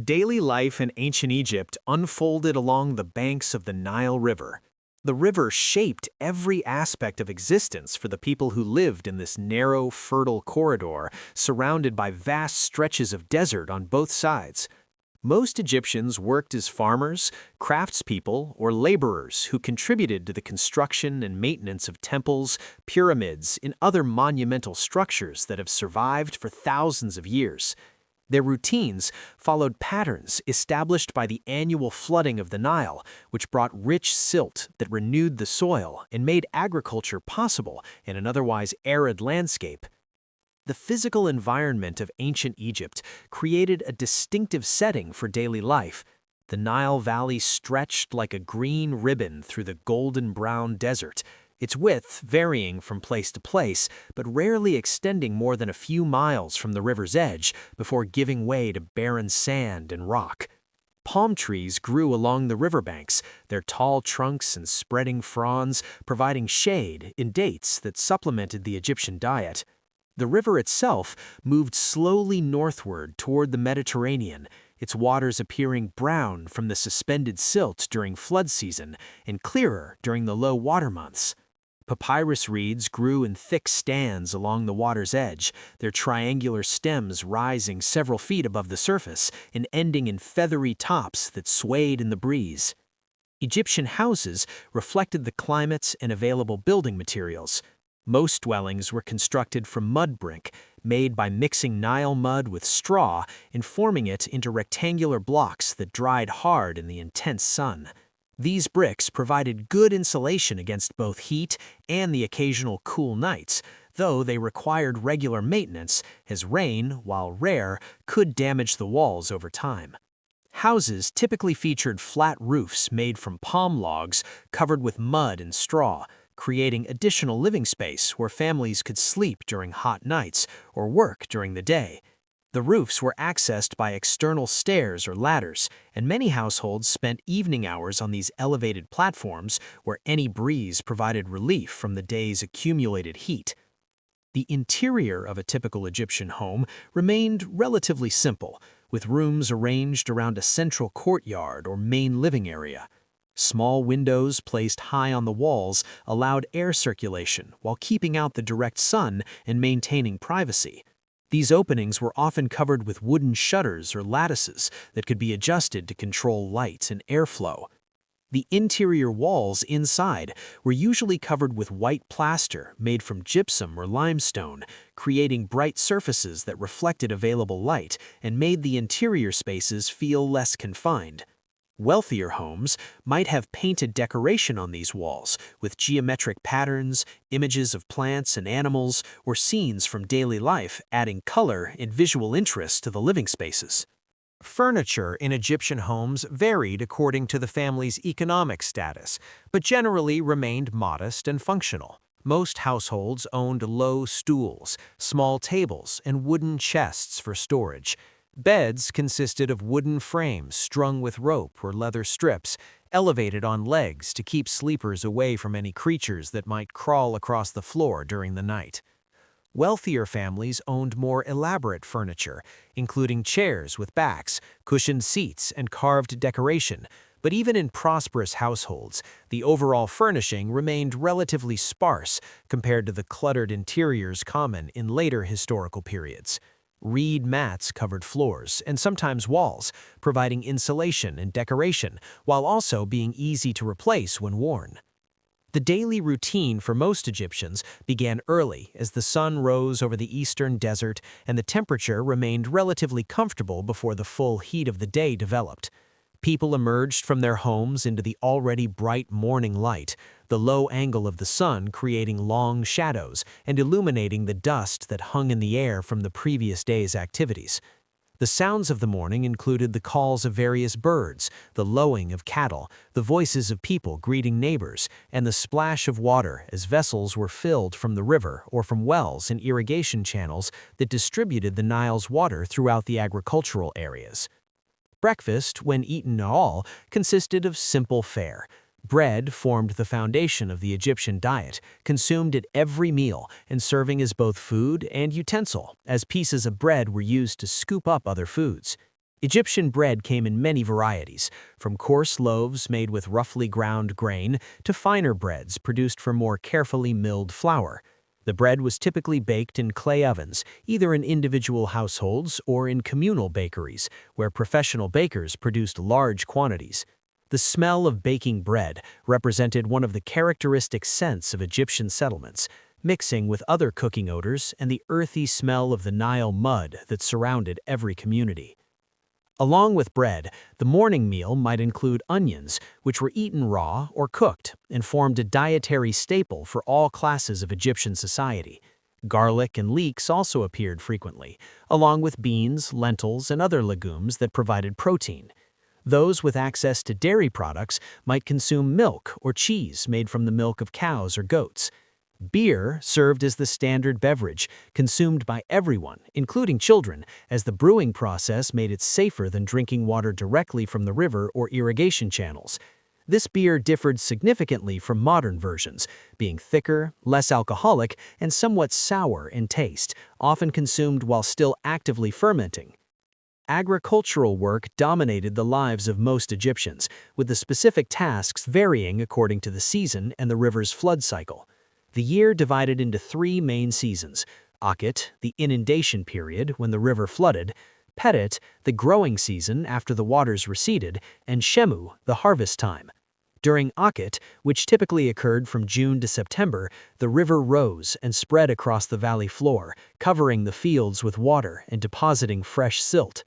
Daily life in ancient Egypt unfolded along the banks of the Nile River. The river shaped every aspect of existence for the people who lived in this narrow, fertile corridor, surrounded by vast stretches of desert on both sides. Most Egyptians worked as farmers, craftspeople, or laborers who contributed to the construction and maintenance of temples, pyramids, and other monumental structures that have survived for thousands of years. Their routines followed patterns established by the annual flooding of the Nile, which brought rich silt that renewed the soil and made agriculture possible in an otherwise arid landscape. The physical environment of ancient Egypt created a distinctive setting for daily life. The Nile Valley stretched like a green ribbon through the golden-brown desert, its width varying from place to place, but rarely extending more than a few miles from the river's edge before giving way to barren sand and rock. Palm trees grew along the riverbanks, their tall trunks and spreading fronds providing shade in dates that supplemented the Egyptian diet. The river itself moved slowly northward toward the Mediterranean, its waters appearing brown from the suspended silt during flood season and clearer during the low water months. Papyrus reeds grew in thick stands along the water's edge, their triangular stems rising several feet above the surface and ending in feathery tops that swayed in the breeze. Egyptian houses reflected the climate and available building materials. Most dwellings were constructed from mud brick, made by mixing Nile mud with straw and forming it into rectangular blocks that dried hard in the intense sun. These bricks provided good insulation against both heat and the occasional cool nights, though they required regular maintenance, as rain, while rare, could damage the walls over time. Houses typically featured flat roofs made from palm logs covered with mud and straw, creating additional living space where families could sleep during hot nights or work during the day. The roofs were accessed by external stairs or ladders, and many households spent evening hours on these elevated platforms where any breeze provided relief from the day's accumulated heat. The interior of a typical Egyptian home remained relatively simple, with rooms arranged around a central courtyard or main living area. Small windows placed high on the walls allowed air circulation while keeping out the direct sun and maintaining privacy. These openings were often covered with wooden shutters or lattices that could be adjusted to control light and airflow. The interior walls inside were usually covered with white plaster made from gypsum or limestone, creating bright surfaces that reflected available light and made the interior spaces feel less confined. Wealthier homes might have painted decoration on these walls, with geometric patterns, images of plants and animals, or scenes from daily life adding color and visual interest to the living spaces. Furniture in Egyptian homes varied according to the family's economic status, but generally remained modest and functional. Most households owned low stools, small tables, and wooden chests for storage. Beds consisted of wooden frames strung with rope or leather strips, elevated on legs to keep sleepers away from any creatures that might crawl across the floor during the night. Wealthier families owned more elaborate furniture, including chairs with backs, cushioned seats, and carved decoration, but even in prosperous households, the overall furnishing remained relatively sparse compared to the cluttered interiors common in later historical periods. Reed mats covered floors and sometimes walls, providing insulation and decoration, while also being easy to replace when worn. The daily routine for most Egyptians began early as the sun rose over the eastern desert and the temperature remained relatively comfortable before the full heat of the day developed. People emerged from their homes into the already bright morning light, the low angle of the sun creating long shadows and illuminating the dust that hung in the air from the previous day's activities. The sounds of the morning included the calls of various birds, the lowing of cattle, the voices of people greeting neighbors, and the splash of water as vessels were filled from the river or from wells and irrigation channels that distributed the Nile's water throughout the agricultural areas. Breakfast, when eaten at all, consisted of simple fare. Bread formed the foundation of the Egyptian diet, consumed at every meal and serving as both food and utensil, as pieces of bread were used to scoop up other foods. Egyptian bread came in many varieties, from coarse loaves made with roughly ground grain to finer breads produced from more carefully milled flour. The bread was typically baked in clay ovens, either in individual households or in communal bakeries, where professional bakers produced large quantities. The smell of baking bread represented one of the characteristic scents of Egyptian settlements, mixing with other cooking odors and the earthy smell of the Nile mud that surrounded every community. Along with bread, the morning meal might include onions, which were eaten raw or cooked and formed a dietary staple for all classes of Egyptian society. Garlic and leeks also appeared frequently, along with beans, lentils, and other legumes that provided protein. Those with access to dairy products might consume milk or cheese made from the milk of cows or goats. Beer served as the standard beverage, consumed by everyone, including children, as the brewing process made it safer than drinking water directly from the river or irrigation channels. This beer differed significantly from modern versions, being thicker, less alcoholic, and somewhat sour in taste, often consumed while still actively fermenting. Agricultural work dominated the lives of most Egyptians, with the specific tasks varying according to the season and the river's flood cycle. The year divided into three main seasons: Akhet, the inundation period when the river flooded; Petit, the growing season after the waters receded; and Shemu, the harvest time. During Akhet, which typically occurred from June to September, the river rose and spread across the valley floor, covering the fields with water and depositing fresh silt.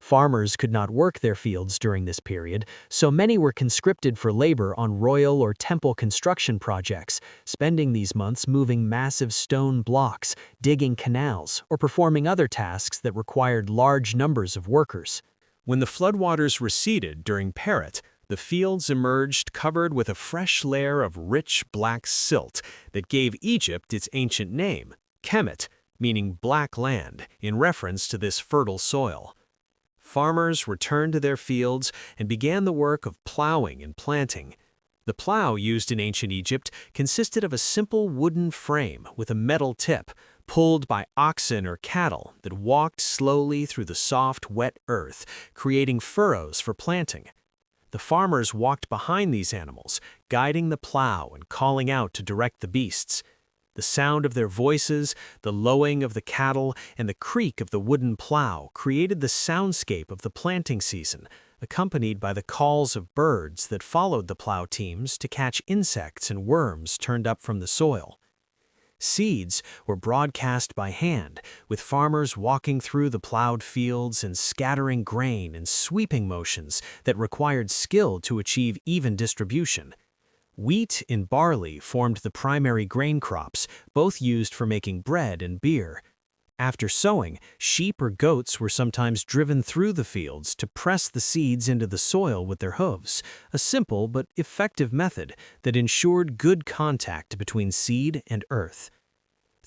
Farmers could not work their fields during this period, so many were conscripted for labor on royal or temple construction projects, spending these months moving massive stone blocks, digging canals, or performing other tasks that required large numbers of workers. When the floodwaters receded during Petit, the fields emerged covered with a fresh layer of rich black silt that gave Egypt its ancient name, Kemet, meaning black land, in reference to this fertile soil. Farmers returned to their fields and began the work of plowing and planting. The plow used in ancient Egypt consisted of a simple wooden frame with a metal tip, pulled by oxen or cattle that walked slowly through the soft, wet earth, creating furrows for planting. The farmers walked behind these animals, guiding the plow and calling out to direct the beasts. The sound of their voices, the lowing of the cattle, and the creak of the wooden plow created the soundscape of the planting season, accompanied by the calls of birds that followed the plow teams to catch insects and worms turned up from the soil. Seeds were broadcast by hand, with farmers walking through the plowed fields and scattering grain in sweeping motions that required skill to achieve even distribution. Wheat and barley formed the primary grain crops, both used for making bread and beer. After sowing, sheep or goats were sometimes driven through the fields to press the seeds into the soil with their hooves, a simple but effective method that ensured good contact between seed and earth.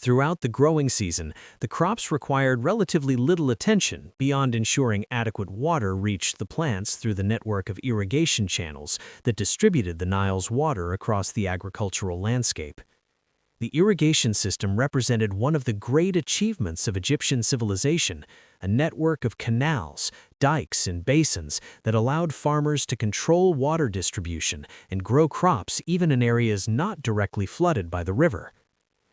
Throughout the growing season, the crops required relatively little attention beyond ensuring adequate water reached the plants through the network of irrigation channels that distributed the Nile's water across the agricultural landscape. The irrigation system represented one of the great achievements of Egyptian civilization, a network of canals, dikes, and basins that allowed farmers to control water distribution and grow crops even in areas not directly flooded by the river.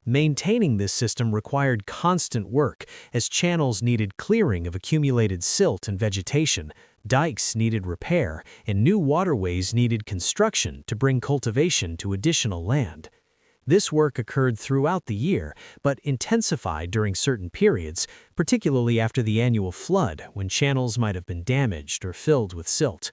Maintaining this system required constant work, as channels needed clearing of accumulated silt and vegetation, dikes needed repair, and new waterways needed construction to bring cultivation to additional land. This work occurred throughout the year, but intensified during certain periods, particularly after the annual flood, when channels might have been damaged or filled with silt.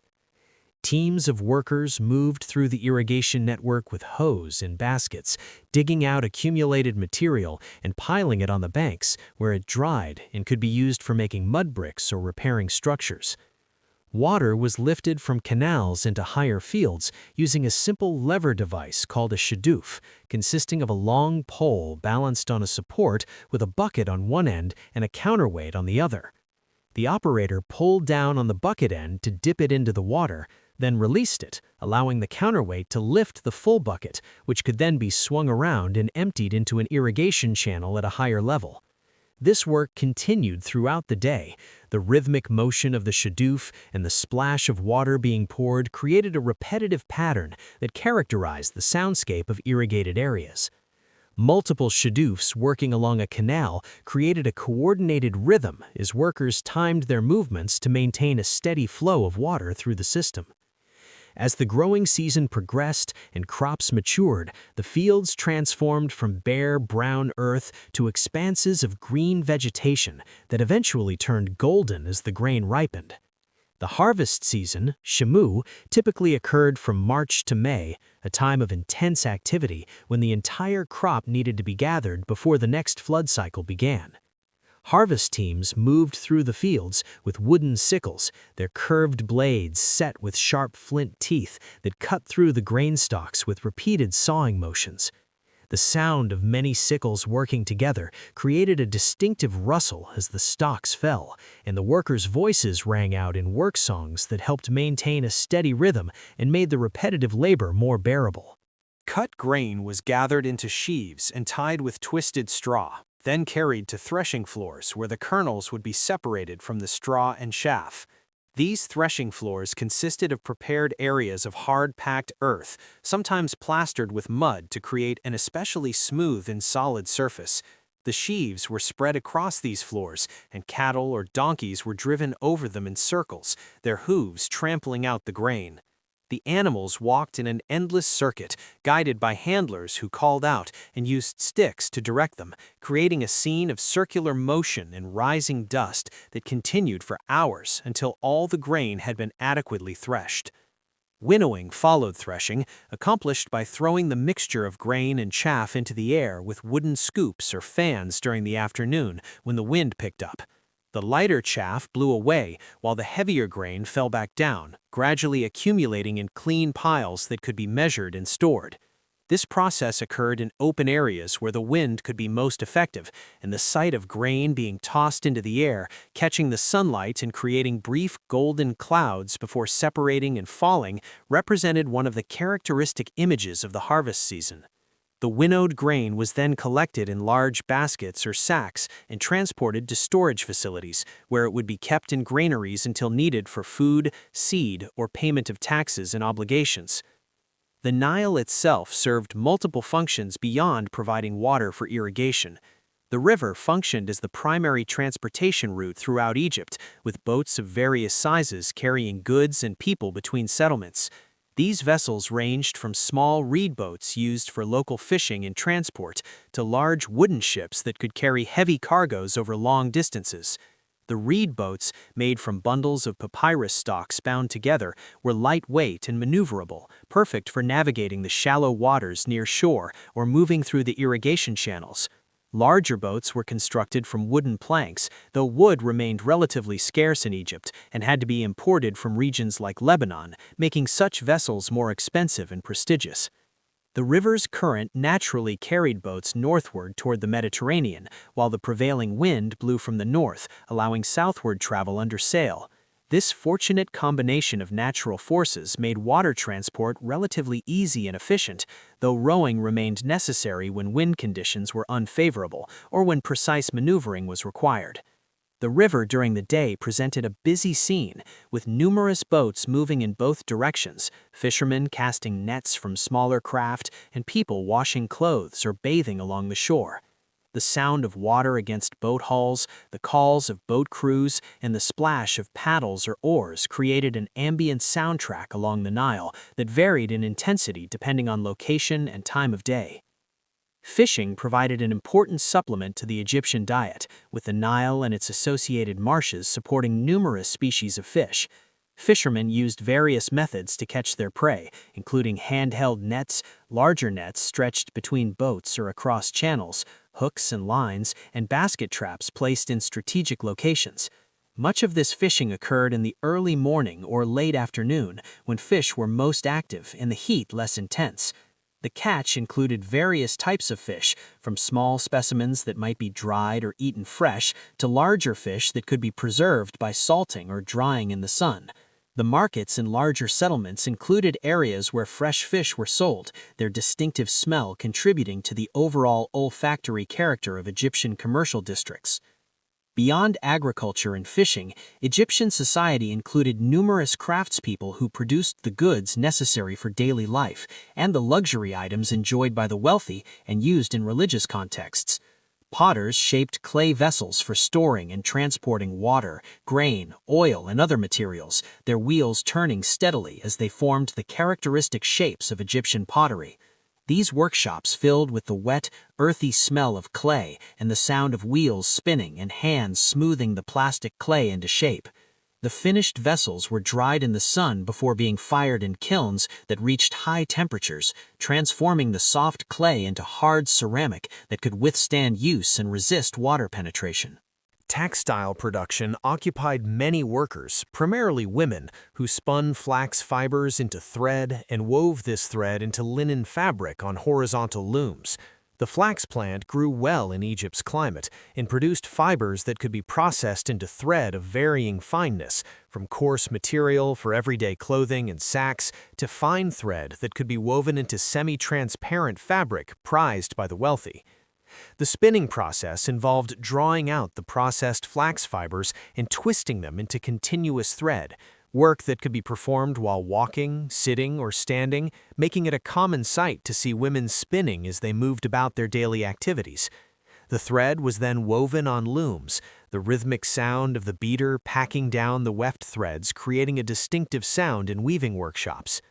Teams of workers moved through the irrigation network with hose and baskets, digging out accumulated material and piling it on the banks, where it dried and could be used for making mud bricks or repairing structures. Water was lifted from canals into higher fields using a simple lever device called a shadoof, consisting of a long pole balanced on a support with a bucket on one end and a counterweight on the other. The operator pulled down on the bucket end to dip it into the water, then released it, allowing the counterweight to lift the full bucket, which could then be swung around and emptied into an irrigation channel at a higher level. This work continued throughout the day. The rhythmic motion of the shadoof and the splash of water being poured created a repetitive pattern that characterized the soundscape of irrigated areas. Multiple shadoofs working along a canal created a coordinated rhythm as workers timed their movements to maintain a steady flow of water through the system. As the growing season progressed and crops matured, the fields transformed from bare, brown earth to expanses of green vegetation that eventually turned golden as the grain ripened. The harvest season, Shamu, typically occurred from March to May, a time of intense activity when the entire crop needed to be gathered before the next flood cycle began. Harvest teams moved through the fields with wooden sickles, their curved blades set with sharp flint teeth that cut through the grain stalks with repeated sawing motions. The sound of many sickles working together created a distinctive rustle as the stalks fell, and the workers' voices rang out in work songs that helped maintain a steady rhythm and made the repetitive labor more bearable. Cut grain was gathered into sheaves and tied with twisted straw, then carried to threshing floors where the kernels would be separated from the straw and chaff. These threshing floors consisted of prepared areas of hard-packed earth, sometimes plastered with mud to create an especially smooth and solid surface. The sheaves were spread across these floors, and cattle or donkeys were driven over them in circles, their hooves trampling out the grain. The animals walked in an endless circuit, guided by handlers who called out and used sticks to direct them, creating a scene of circular motion and rising dust that continued for hours until all the grain had been adequately threshed. Winnowing followed threshing, accomplished by throwing the mixture of grain and chaff into the air with wooden scoops or fans during the afternoon when the wind picked up. The lighter chaff blew away while the heavier grain fell back down, gradually accumulating in clean piles that could be measured and stored. This process occurred in open areas where the wind could be most effective, and the sight of grain being tossed into the air, catching the sunlight and creating brief golden clouds before separating and falling, represented one of the characteristic images of the harvest season. The winnowed grain was then collected in large baskets or sacks and transported to storage facilities, where it would be kept in granaries until needed for food, seed, or payment of taxes and obligations. The Nile itself served multiple functions beyond providing water for irrigation. The river functioned as the primary transportation route throughout Egypt, with boats of various sizes carrying goods and people between settlements. These vessels ranged from small reed boats used for local fishing and transport to large wooden ships that could carry heavy cargoes over long distances. The reed boats, made from bundles of papyrus stalks bound together, were lightweight and maneuverable, perfect for navigating the shallow waters near shore or moving through the irrigation channels. Larger boats were constructed from wooden planks, though wood remained relatively scarce in Egypt and had to be imported from regions like Lebanon, making such vessels more expensive and prestigious. The river's current naturally carried boats northward toward the Mediterranean, while the prevailing wind blew from the north, allowing southward travel under sail. This fortunate combination of natural forces made water transport relatively easy and efficient, though rowing remained necessary when wind conditions were unfavorable or when precise maneuvering was required. The river during the day presented a busy scene, with numerous boats moving in both directions, fishermen casting nets from smaller craft, and people washing clothes or bathing along the shore. The sound of water against boat hulls, the calls of boat crews, and the splash of paddles or oars created an ambient soundtrack along the Nile that varied in intensity depending on location and time of day. Fishing provided an important supplement to the Egyptian diet, with the Nile and its associated marshes supporting numerous species of fish. Fishermen used various methods to catch their prey, including handheld nets, larger nets stretched between boats or across channels, hooks and lines, and basket traps placed in strategic locations. Much of this fishing occurred in the early morning or late afternoon, when fish were most active and the heat less intense. The catch included various types of fish, from small specimens that might be dried or eaten fresh to larger fish that could be preserved by salting or drying in the sun. The markets in larger settlements included areas where fresh fish were sold, their distinctive smell contributing to the overall olfactory character of Egyptian commercial districts. Beyond agriculture and fishing, Egyptian society included numerous craftspeople who produced the goods necessary for daily life and the luxury items enjoyed by the wealthy and used in religious contexts. Potters shaped clay vessels for storing and transporting water, grain, oil, and other materials, their wheels turning steadily as they formed the characteristic shapes of Egyptian pottery. These workshops filled with the wet, earthy smell of clay and the sound of wheels spinning and hands smoothing the plastic clay into shape. The finished vessels were dried in the sun before being fired in kilns that reached high temperatures, transforming the soft clay into hard ceramic that could withstand use and resist water penetration. Textile production occupied many workers, primarily women, who spun flax fibers into thread and wove this thread into linen fabric on horizontal looms. The flax plant grew well in Egypt's climate and produced fibers that could be processed into thread of varying fineness, from coarse material for everyday clothing and sacks to fine thread that could be woven into semi-transparent fabric prized by the wealthy. The spinning process involved drawing out the processed flax fibers and twisting them into continuous thread, work that could be performed while walking, sitting, or standing, making it a common sight to see women spinning as they moved about their daily activities. The thread was then woven on looms, the rhythmic sound of the beater packing down the weft threads creating a distinctive sound in weaving workshops.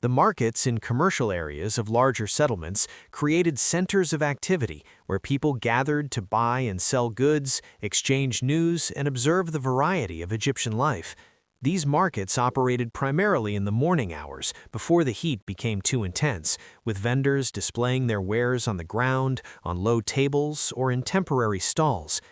The markets in commercial areas of larger settlements created centers of activity where people gathered to buy and sell goods, exchange news, and observe the variety of Egyptian life. These markets operated primarily in the morning hours before the heat became too intense, with vendors displaying their wares on the ground, on low tables, or in temporary stalls.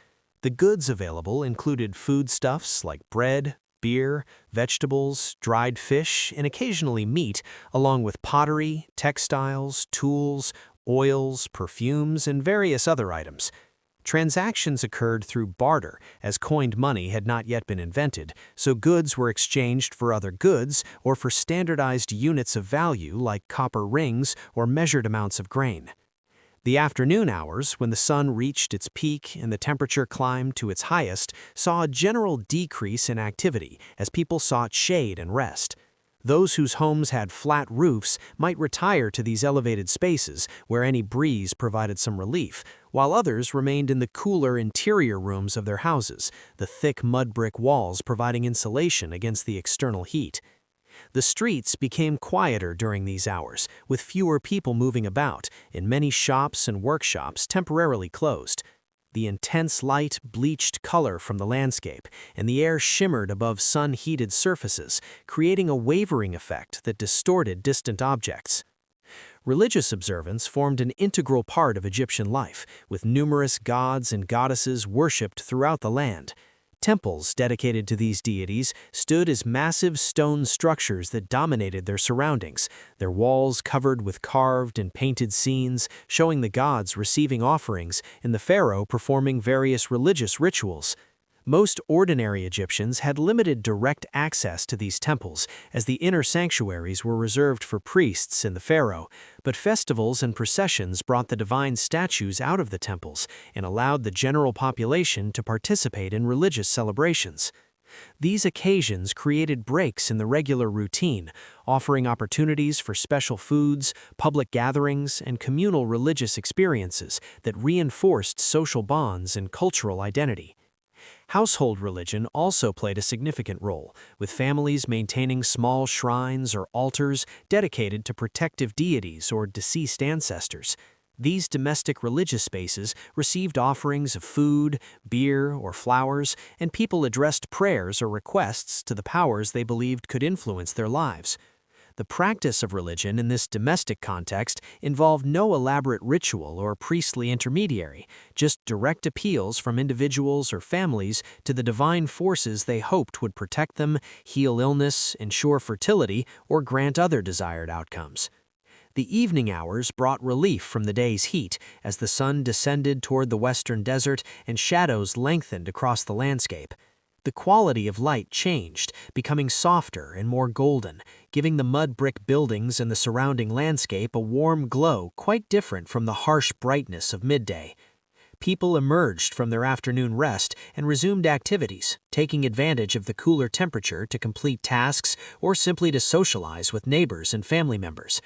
The goods available included foodstuffs like bread, beer, vegetables, dried fish, and occasionally meat, along with pottery, textiles, tools, oils, perfumes, and various other items. Transactions occurred through barter, as coined money had not yet been invented, so goods were exchanged for other goods or for standardized units of value like copper rings or measured amounts of grain. The afternoon hours, when the sun reached its peak and the temperature climbed to its highest, saw a general decrease in activity as people sought shade and rest. Those whose homes had flat roofs might retire to these elevated spaces where any breeze provided some relief, while others remained in the cooler interior rooms of their houses, the thick mud brick walls providing insulation against the external heat. The streets became quieter during these hours, with fewer people moving about, and many shops and workshops temporarily closed. The intense light bleached color from the landscape, and the air shimmered above sun-heated surfaces, creating a wavering effect that distorted distant objects. Religious observance formed an integral part of Egyptian life, with numerous gods and goddesses worshipped throughout the land. Temples dedicated to these deities stood as massive stone structures that dominated their surroundings, their walls covered with carved and painted scenes showing the gods receiving offerings and the pharaoh performing various religious rituals. Most ordinary Egyptians had limited direct access to these temples, as the inner sanctuaries were reserved for priests and the pharaoh, but festivals and processions brought the divine statues out of the temples and allowed the general population to participate in religious celebrations. These occasions created breaks in the regular routine, offering opportunities for special foods, public gatherings, and communal religious experiences that reinforced social bonds and cultural identity. Household religion also played a significant role, with families maintaining small shrines or altars dedicated to protective deities or deceased ancestors. These domestic religious spaces received offerings of food, beer, or flowers, and people addressed prayers or requests to the powers they believed could influence their lives. The practice of religion in this domestic context involved no elaborate ritual or priestly intermediary, just direct appeals from individuals or families to the divine forces they hoped would protect them, heal illness, ensure fertility, or grant other desired outcomes. The evening hours brought relief from the day's heat as the sun descended toward the western desert and shadows lengthened across the landscape. The quality of light changed, becoming softer and more golden, giving the mud brick buildings and the surrounding landscape a warm glow quite different from the harsh brightness of midday. People emerged from their afternoon rest and resumed activities, taking advantage of the cooler temperature to complete tasks or simply to socialize with neighbors and family members.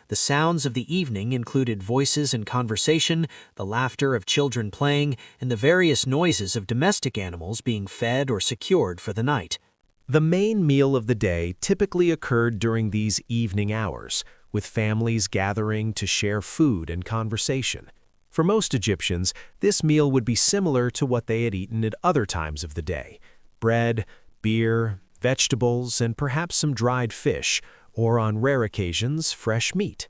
The sounds of the evening included voices and conversation, the laughter of children playing, and the various noises of domestic animals being fed or secured for the night. The main meal of the day typically occurred during these evening hours, with families gathering to share food and conversation. For most Egyptians, this meal would be similar to what they had eaten at other times of the day: bread, beer, vegetables, and perhaps some dried fish, or on rare occasions, fresh meat.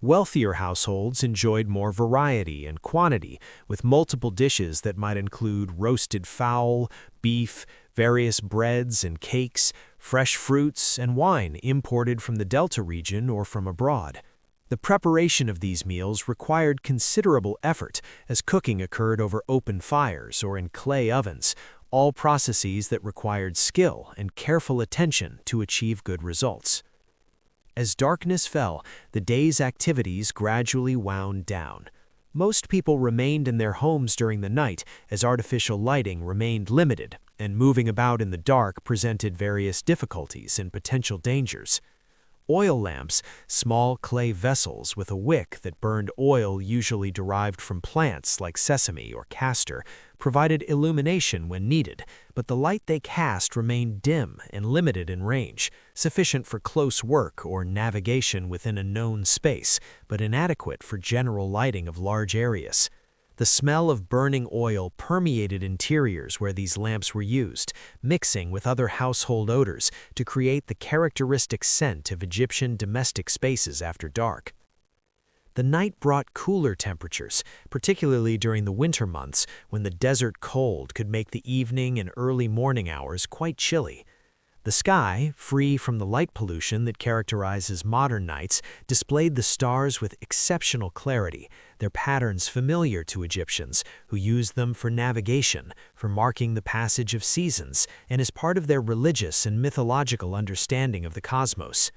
Wealthier households enjoyed more variety and quantity, with multiple dishes that might include roasted fowl, beef, various breads and cakes, fresh fruits, and wine imported from the Delta region or from abroad. The preparation of these meals required considerable effort, as cooking occurred over open fires or in clay ovens, all processes that required skill and careful attention to achieve good results. As darkness fell, the day's activities gradually wound down. Most people remained in their homes during the night, as artificial lighting remained limited, and moving about in the dark presented various difficulties and potential dangers. Oil lamps, small clay vessels with a wick that burned oil usually derived from plants like sesame or castor, provided illumination when needed, but the light they cast remained dim and limited in range, sufficient for close work or navigation within a known space, but inadequate for general lighting of large areas. The smell of burning oil permeated interiors where these lamps were used, mixing with other household odors to create the characteristic scent of Egyptian domestic spaces after dark. The night brought cooler temperatures, particularly during the winter months when the desert cold could make the evening and early morning hours quite chilly. The sky, free from the light pollution that characterizes modern nights, displayed the stars with exceptional clarity, their patterns familiar to Egyptians, who used them for navigation, for marking the passage of seasons, and as part of their religious and mythological understanding of the cosmos.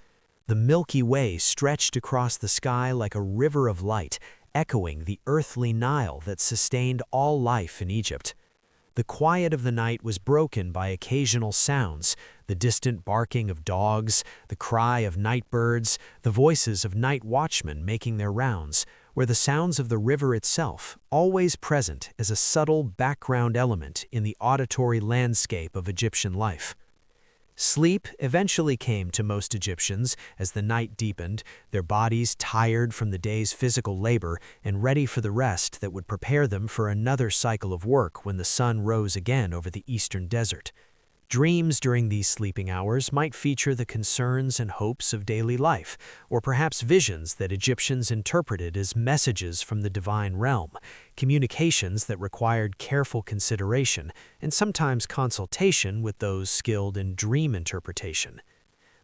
The Milky Way stretched across the sky like a river of light, echoing the earthly Nile that sustained all life in Egypt. The quiet of the night was broken by occasional sounds, the distant barking of dogs, the cry of night birds, the voices of night watchmen making their rounds, where the sounds of the river itself, always present as a subtle background element in the auditory landscape of Egyptian life. Sleep eventually came to most Egyptians as the night deepened, their bodies tired from the day's physical labor and ready for the rest that would prepare them for another cycle of work when the sun rose again over the eastern desert. Dreams during these sleeping hours might feature the concerns and hopes of daily life, or perhaps visions that Egyptians interpreted as messages from the divine realm, communications that required careful consideration and sometimes consultation with those skilled in dream interpretation.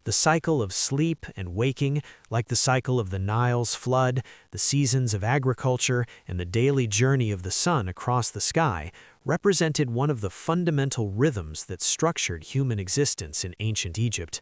The cycle of sleep and waking, like the cycle of the Nile's flood, the seasons of agriculture, and the daily journey of the sun across the sky, represented one of the fundamental rhythms that structured human existence in ancient Egypt.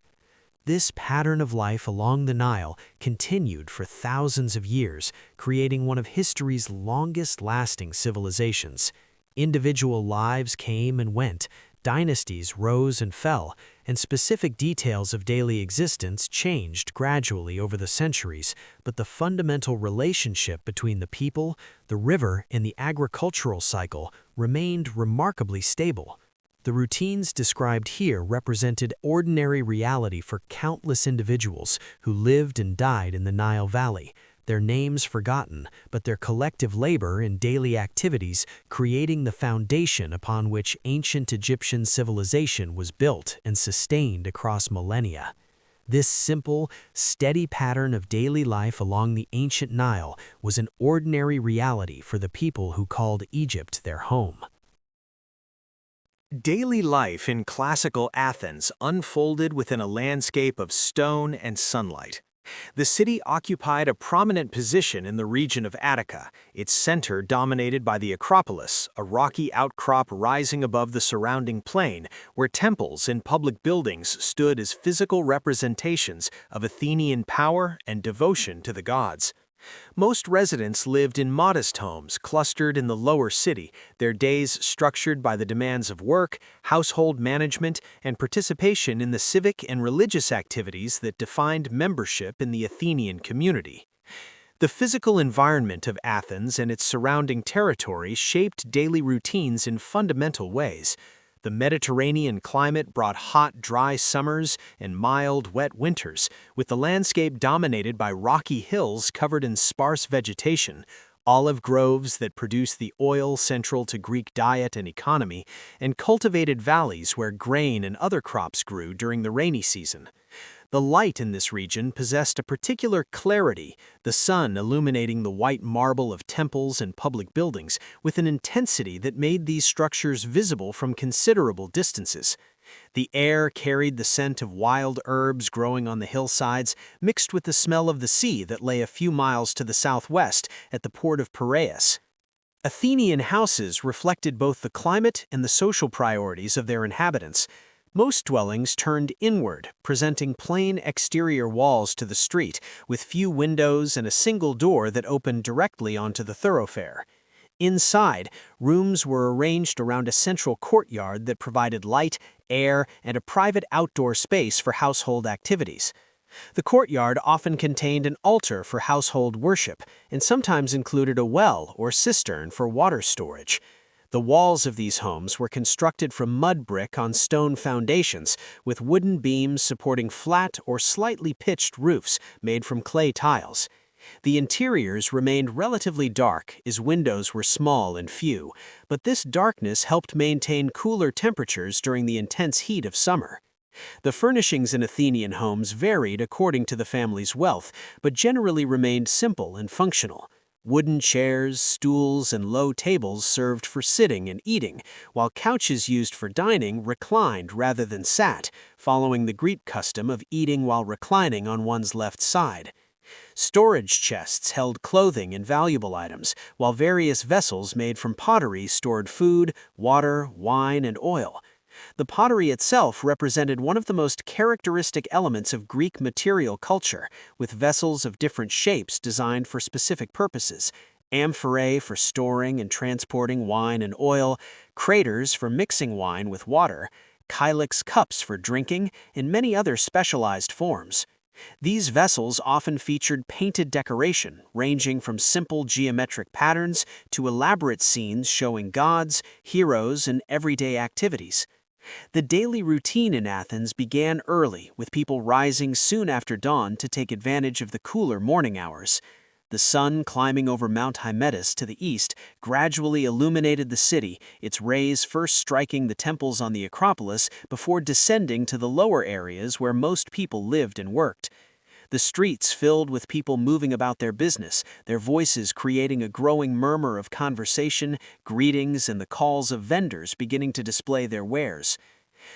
This pattern of life along the Nile continued for thousands of years, creating one of history's longest-lasting civilizations. Individual lives came and went, dynasties rose and fell, and specific details of daily existence changed gradually over the centuries, but the fundamental relationship between the people, the river, and the agricultural cycle remained remarkably stable. The routines described here represented ordinary reality for countless individuals who lived and died in the Nile Valley, their names forgotten, but their collective labor and daily activities creating the foundation upon which ancient Egyptian civilization was built and sustained across millennia. This simple, steady pattern of daily life along the ancient Nile was an ordinary reality for the people who called Egypt their home. Daily life in classical Athens unfolded within a landscape of stone and sunlight. The city occupied a prominent position in the region of Attica, its center dominated by the Acropolis, a rocky outcrop rising above the surrounding plain, where temples and public buildings stood as physical representations of Athenian power and devotion to the gods. Most residents lived in modest homes clustered in the lower city, their days structured by the demands of work, household management, and participation in the civic and religious activities that defined membership in the Athenian community. The physical environment of Athens and its surrounding territory shaped daily routines in fundamental ways. The Mediterranean climate brought hot, dry summers and mild, wet winters, with the landscape dominated by rocky hills covered in sparse vegetation, olive groves that produce the oil central to Greek diet and economy, and cultivated valleys where grain and other crops grew during the rainy season. The light in this region possessed a particular clarity, the sun illuminating the white marble of temples and public buildings with an intensity that made these structures visible from considerable distances. The air carried the scent of wild herbs growing on the hillsides, mixed with the smell of the sea that lay a few miles to the southwest at the port of Piraeus. Athenian houses reflected both the climate and the social priorities of their inhabitants. Most dwellings turned inward, presenting plain exterior walls to the street, with few windows and a single door that opened directly onto the thoroughfare. Inside, rooms were arranged around a central courtyard that provided light, air, and a private outdoor space for household activities. The courtyard often contained an altar for household worship, and sometimes included a well or cistern for water storage. The walls of these homes were constructed from mud brick on stone foundations, with wooden beams supporting flat or slightly pitched roofs made from clay tiles. The interiors remained relatively dark as windows were small and few, but this darkness helped maintain cooler temperatures during the intense heat of summer. The furnishings in Athenian homes varied according to the family's wealth, but generally remained simple and functional. Wooden chairs, stools, and low tables served for sitting and eating, while couches used for dining reclined rather than sat, following the Greek custom of eating while reclining on one's left side. Storage chests held clothing and valuable items, while various vessels made from pottery stored food, water, wine, and oil. The pottery itself represented one of the most characteristic elements of Greek material culture, with vessels of different shapes designed for specific purposes: amphorae for storing and transporting wine and oil, craters for mixing wine with water, kylix cups for drinking, and many other specialized forms. These vessels often featured painted decoration, ranging from simple geometric patterns to elaborate scenes showing gods, heroes, and everyday activities. The daily routine in Athens began early, with people rising soon after dawn to take advantage of the cooler morning hours. The sun, climbing over Mount Hymettus to the east, gradually illuminated the city, its rays first striking the temples on the Acropolis before descending to the lower areas where most people lived and worked. The streets filled with people moving about their business, their voices creating a growing murmur of conversation, greetings, and the calls of vendors beginning to display their wares.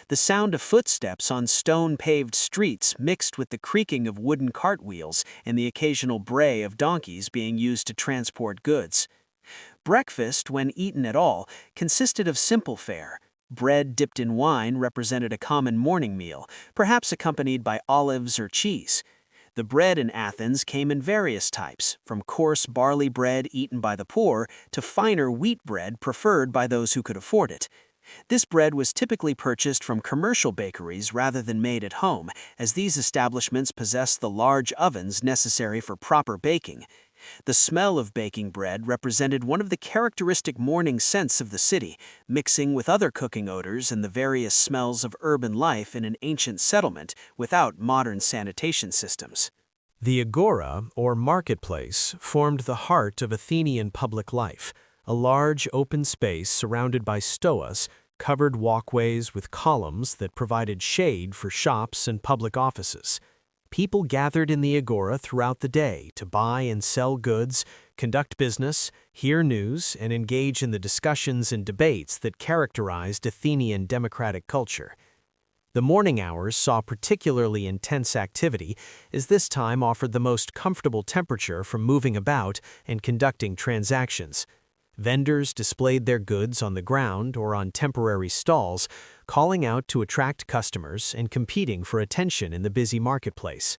The sound of footsteps on stone-paved streets mixed with the creaking of wooden cartwheels and the occasional bray of donkeys being used to transport goods. Breakfast, when eaten at all, consisted of simple fare. Bread dipped in wine represented a common morning meal, perhaps accompanied by olives or cheese. The bread in Athens came in various types, from coarse barley bread eaten by the poor to finer wheat bread preferred by those who could afford it. This bread was typically purchased from commercial bakeries rather than made at home, as these establishments possessed the large ovens necessary for proper baking. The smell of baking bread represented one of the characteristic morning scents of the city, mixing with other cooking odors and the various smells of urban life in an ancient settlement without modern sanitation systems. The agora, or marketplace, formed the heart of Athenian public life, a large open space surrounded by stoas, covered walkways with columns that provided shade for shops and public offices. People gathered in the agora throughout the day to buy and sell goods, conduct business, hear news, and engage in the discussions and debates that characterized Athenian democratic culture. The morning hours saw particularly intense activity, as this time offered the most comfortable temperature for moving about and conducting transactions. Vendors displayed their goods on the ground or on temporary stalls, calling out to attract customers and competing for attention in the busy marketplace.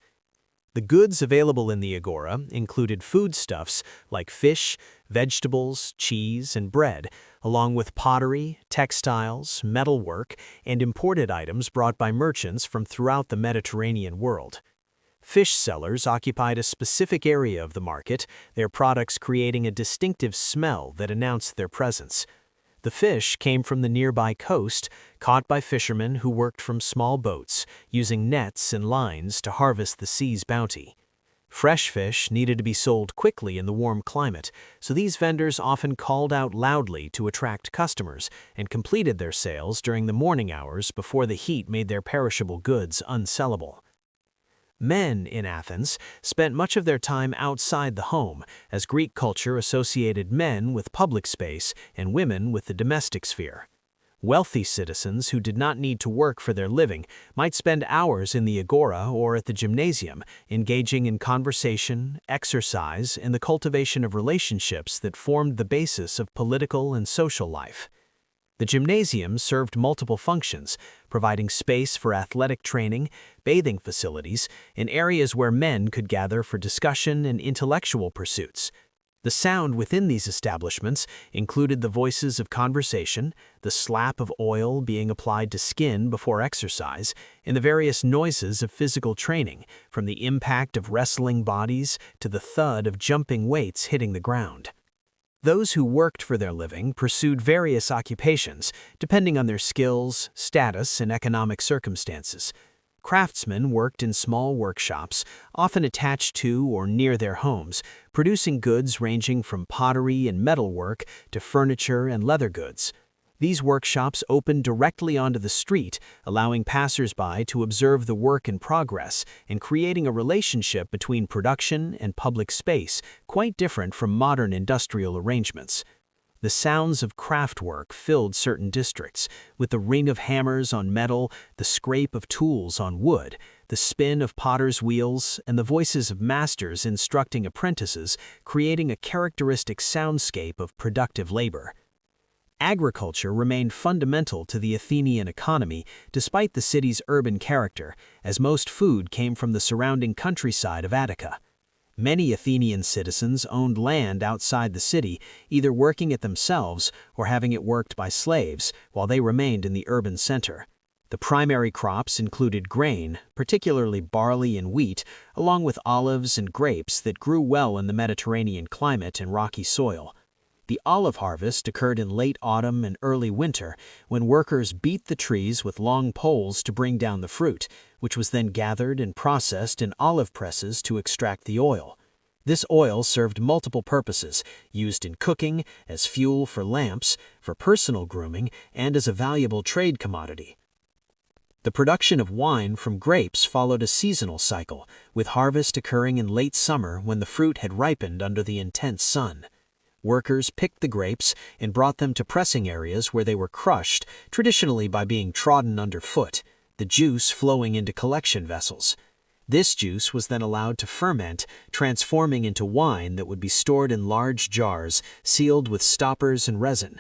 The goods available in the agora included foodstuffs like fish, vegetables, cheese, and bread, along with pottery, textiles, metalwork, and imported items brought by merchants from throughout the Mediterranean world. Fish sellers occupied a specific area of the market, their products creating a distinctive smell that announced their presence. The fish came from the nearby coast, caught by fishermen who worked from small boats, using nets and lines to harvest the sea's bounty. Fresh fish needed to be sold quickly in the warm climate, so these vendors often called out loudly to attract customers and completed their sales during the morning hours before the heat made their perishable goods unsellable. Men in Athens spent much of their time outside the home, as Greek culture associated men with public space and women with the domestic sphere. Wealthy citizens who did not need to work for their living might spend hours in the agora or at the gymnasium, engaging in conversation, exercise, and the cultivation of relationships that formed the basis of political and social life. The gymnasium served multiple functions, providing space for athletic training, bathing facilities, and areas where men could gather for discussion and intellectual pursuits. The sound within these establishments included the voices of conversation, the slap of oil being applied to skin before exercise, and the various noises of physical training, from the impact of wrestling bodies to the thud of jumping weights hitting the ground. Those who worked for their living pursued various occupations, depending on their skills, status, and economic circumstances. Craftsmen worked in small workshops, often attached to or near their homes, producing goods ranging from pottery and metalwork to furniture and leather goods. These workshops opened directly onto the street, allowing passers-by to observe the work in progress and creating a relationship between production and public space quite different from modern industrial arrangements. The sounds of craftwork filled certain districts, with the ring of hammers on metal, the scrape of tools on wood, the spin of potters' wheels, and the voices of masters instructing apprentices, creating a characteristic soundscape of productive labor. Agriculture remained fundamental to the Athenian economy despite the city's urban character, as most food came from the surrounding countryside of Attica. Many Athenian citizens owned land outside the city, either working it themselves or having it worked by slaves, while they remained in the urban center. The primary crops included grain, particularly barley and wheat, along with olives and grapes that grew well in the Mediterranean climate and rocky soil. The olive harvest occurred in late autumn and early winter, when workers beat the trees with long poles to bring down the fruit, which was then gathered and processed in olive presses to extract the oil. This oil served multiple purposes, used in cooking, as fuel for lamps, for personal grooming, and as a valuable trade commodity. The production of wine from grapes followed a seasonal cycle, with harvest occurring in late summer when the fruit had ripened under the intense sun. Workers picked the grapes and brought them to pressing areas where they were crushed, traditionally by being trodden underfoot, the juice flowing into collection vessels. This juice was then allowed to ferment, transforming into wine that would be stored in large jars, sealed with stoppers and resin.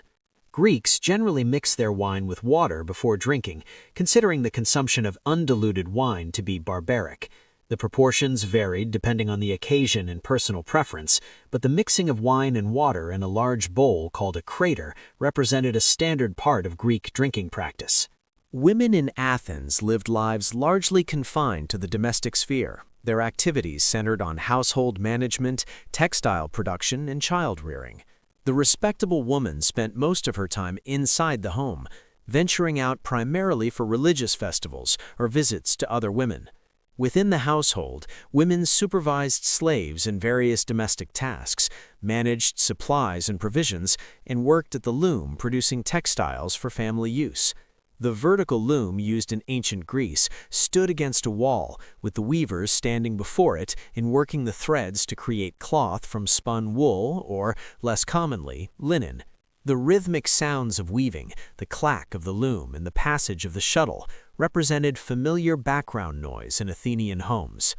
Greeks generally mixed their wine with water before drinking, considering the consumption of undiluted wine to be barbaric. The proportions varied depending on the occasion and personal preference, but the mixing of wine and water in a large bowl called a crater represented a standard part of Greek drinking practice. Women in Athens lived lives largely confined to the domestic sphere. Their activities centered on household management, textile production, and child-rearing. The respectable woman spent most of her time inside the home, venturing out primarily for religious festivals or visits to other women. Within the household, women supervised slaves in various domestic tasks, managed supplies and provisions, and worked at the loom producing textiles for family use. The vertical loom used in ancient Greece stood against a wall, with the weavers standing before it and working the threads to create cloth from spun wool or, less commonly, linen. The rhythmic sounds of weaving, the clack of the loom, and the passage of the shuttle represented familiar background noise in Athenian homes.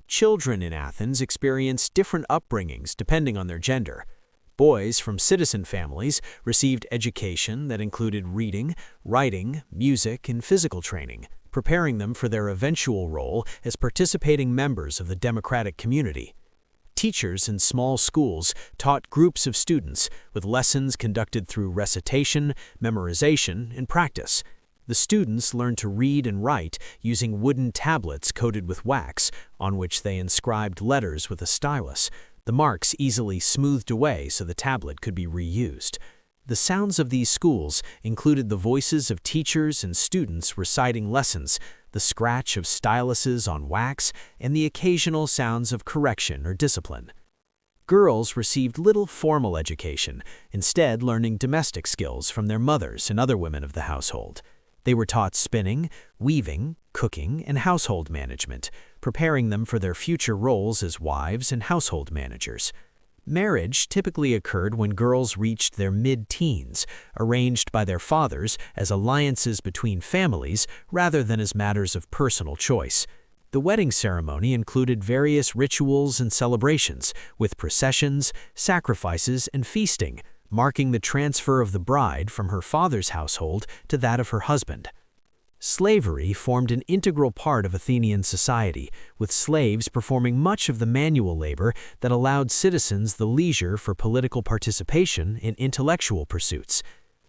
Children in Athens experienced different upbringings depending on their gender. Boys from citizen families received education that included reading, writing, music, and physical training, preparing them for their eventual role as participating members of the democratic community. Teachers in small schools taught groups of students, with lessons conducted through recitation, memorization, and practice. The students learned to read and write using wooden tablets coated with wax, on which they inscribed letters with a stylus. The marks easily smoothed away so the tablet could be reused. The sounds of these schools included the voices of teachers and students reciting lessons, the scratch of styluses on wax, and the occasional sounds of correction or discipline. Girls received little formal education, instead learning domestic skills from their mothers and other women of the household. They were taught spinning, weaving, cooking, and household management, preparing them for their future roles as wives and household managers. Marriage typically occurred when girls reached their mid-teens, arranged by their fathers as alliances between families rather than as matters of personal choice. The wedding ceremony included various rituals and celebrations, with processions, sacrifices, and feasting, marking the transfer of the bride from her father's household to that of her husband. Slavery formed an integral part of Athenian society, with slaves performing much of the manual labor that allowed citizens the leisure for political participation in intellectual pursuits.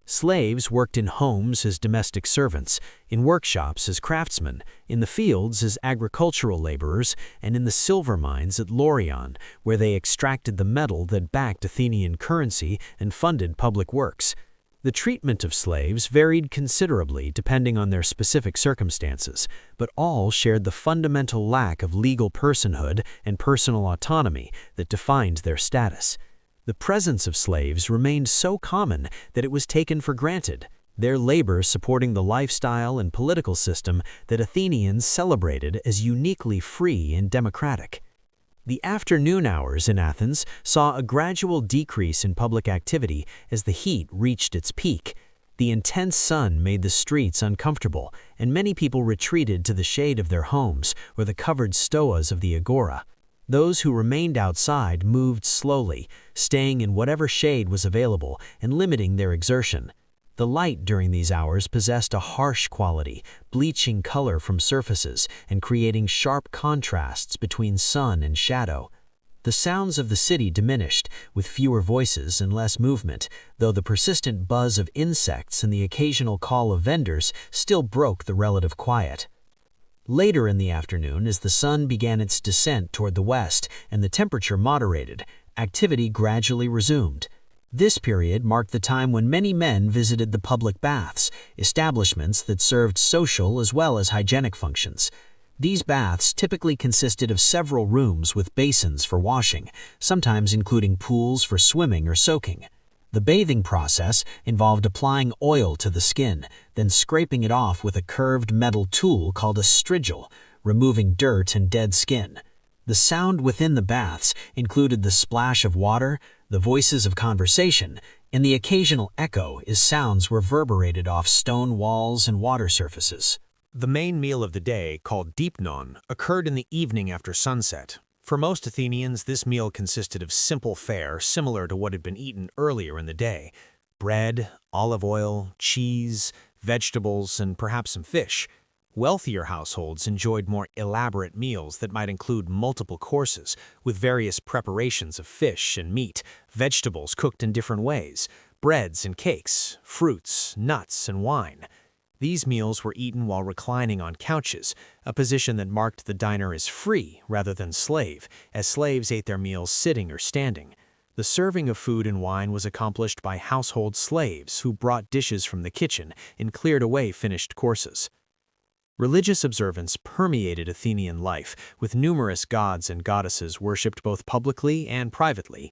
Slaves worked in homes as domestic servants, in workshops as craftsmen, in the fields as agricultural laborers, and in the silver mines at Laurion, where they extracted the metal that backed Athenian currency and funded public works. The treatment of slaves varied considerably depending on their specific circumstances, but all shared the fundamental lack of legal personhood and personal autonomy that defined their status. The presence of slaves remained so common that it was taken for granted, their labor supporting the lifestyle and political system that Athenians celebrated as uniquely free and democratic. The afternoon hours in Athens saw a gradual decrease in public activity as the heat reached its peak. The intense sun made the streets uncomfortable, and many people retreated to the shade of their homes or the covered stoas of the agora. Those who remained outside moved slowly, staying in whatever shade was available and limiting their exertion. The light during these hours possessed a harsh quality, bleaching color from surfaces and creating sharp contrasts between sun and shadow. The sounds of the city diminished, with fewer voices and less movement, though the persistent buzz of insects and the occasional call of vendors still broke the relative quiet. Later in the afternoon, as the sun began its descent toward the west and the temperature moderated, activity gradually resumed. This period marked the time when many men visited the public baths, establishments that served social as well as hygienic functions. These baths typically consisted of several rooms with basins for washing, sometimes including pools for swimming or soaking. The bathing process involved applying oil to the skin, then scraping it off with a curved metal tool called a strigil, removing dirt and dead skin. The sound within the baths included the splash of water, the voices of conversation, and the occasional echo as sounds reverberated off stone walls and water surfaces. The main meal of the day, called deipnon, occurred in the evening after sunset. For most Athenians, this meal consisted of simple fare similar to what had been eaten earlier in the day: bread, olive oil, cheese, vegetables, and perhaps some fish. Wealthier households enjoyed more elaborate meals that might include multiple courses, with various preparations of fish and meat, vegetables cooked in different ways, breads and cakes, fruits, nuts, and wine. These meals were eaten while reclining on couches, a position that marked the diner as free rather than slave, as slaves ate their meals sitting or standing. The serving of food and wine was accomplished by household slaves who brought dishes from the kitchen and cleared away finished courses. Religious observance permeated Athenian life, with numerous gods and goddesses worshipped both publicly and privately.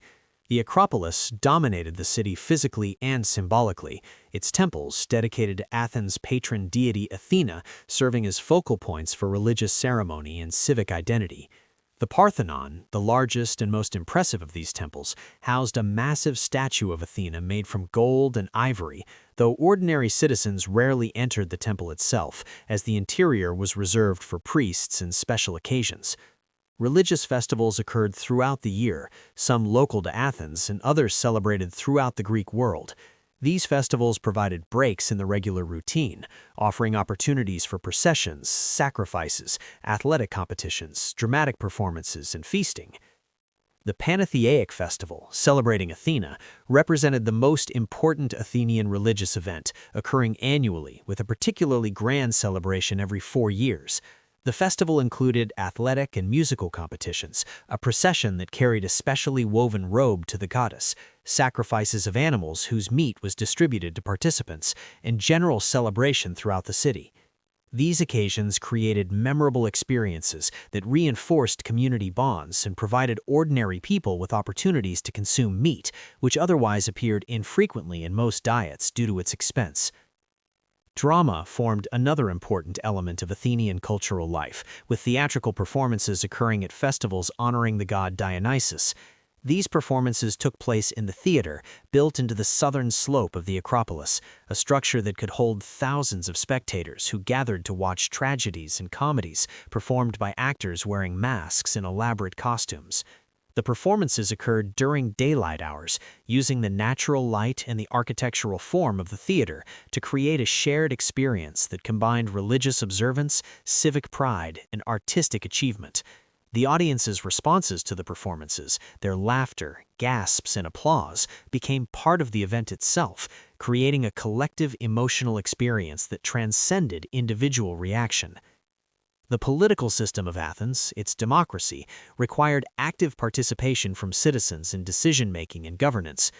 The Acropolis dominated the city physically and symbolically, its temples, dedicated to Athens' patron deity Athena, serving as focal points for religious ceremony and civic identity. The Parthenon, the largest and most impressive of these temples, housed a massive statue of Athena made from gold and ivory, though ordinary citizens rarely entered the temple itself, as the interior was reserved for priests and special occasions. Religious festivals occurred throughout the year, some local to Athens and others celebrated throughout the Greek world. These festivals provided breaks in the regular routine, offering opportunities for processions, sacrifices, athletic competitions, dramatic performances, and feasting. The Pantheistic festival, celebrating Athena, represented the most important Athenian religious event, occurring annually with a particularly grand celebration every 4 years. The festival included athletic and musical competitions, a procession that carried a specially woven robe to the goddess, sacrifices of animals whose meat was distributed to participants, and general celebration throughout the city. These occasions created memorable experiences that reinforced community bonds and provided ordinary people with opportunities to consume meat, which otherwise appeared infrequently in most diets due to its expense. Drama formed another important element of Athenian cultural life, with theatrical performances occurring at festivals honoring the god Dionysus. These performances took place in the theater, built into the southern slope of the Acropolis, a structure that could hold thousands of spectators who gathered to watch tragedies and comedies performed by actors wearing masks and elaborate costumes. The performances occurred during daylight hours, using the natural light and the architectural form of the theater to create a shared experience that combined religious observance, civic pride, and artistic achievement. The audience's responses to the performances, their laughter, gasps, and applause, became part of the event itself, creating a collective emotional experience that transcended individual reaction. The political system of Athens, its democracy, required active participation from citizens in decision-making and governance.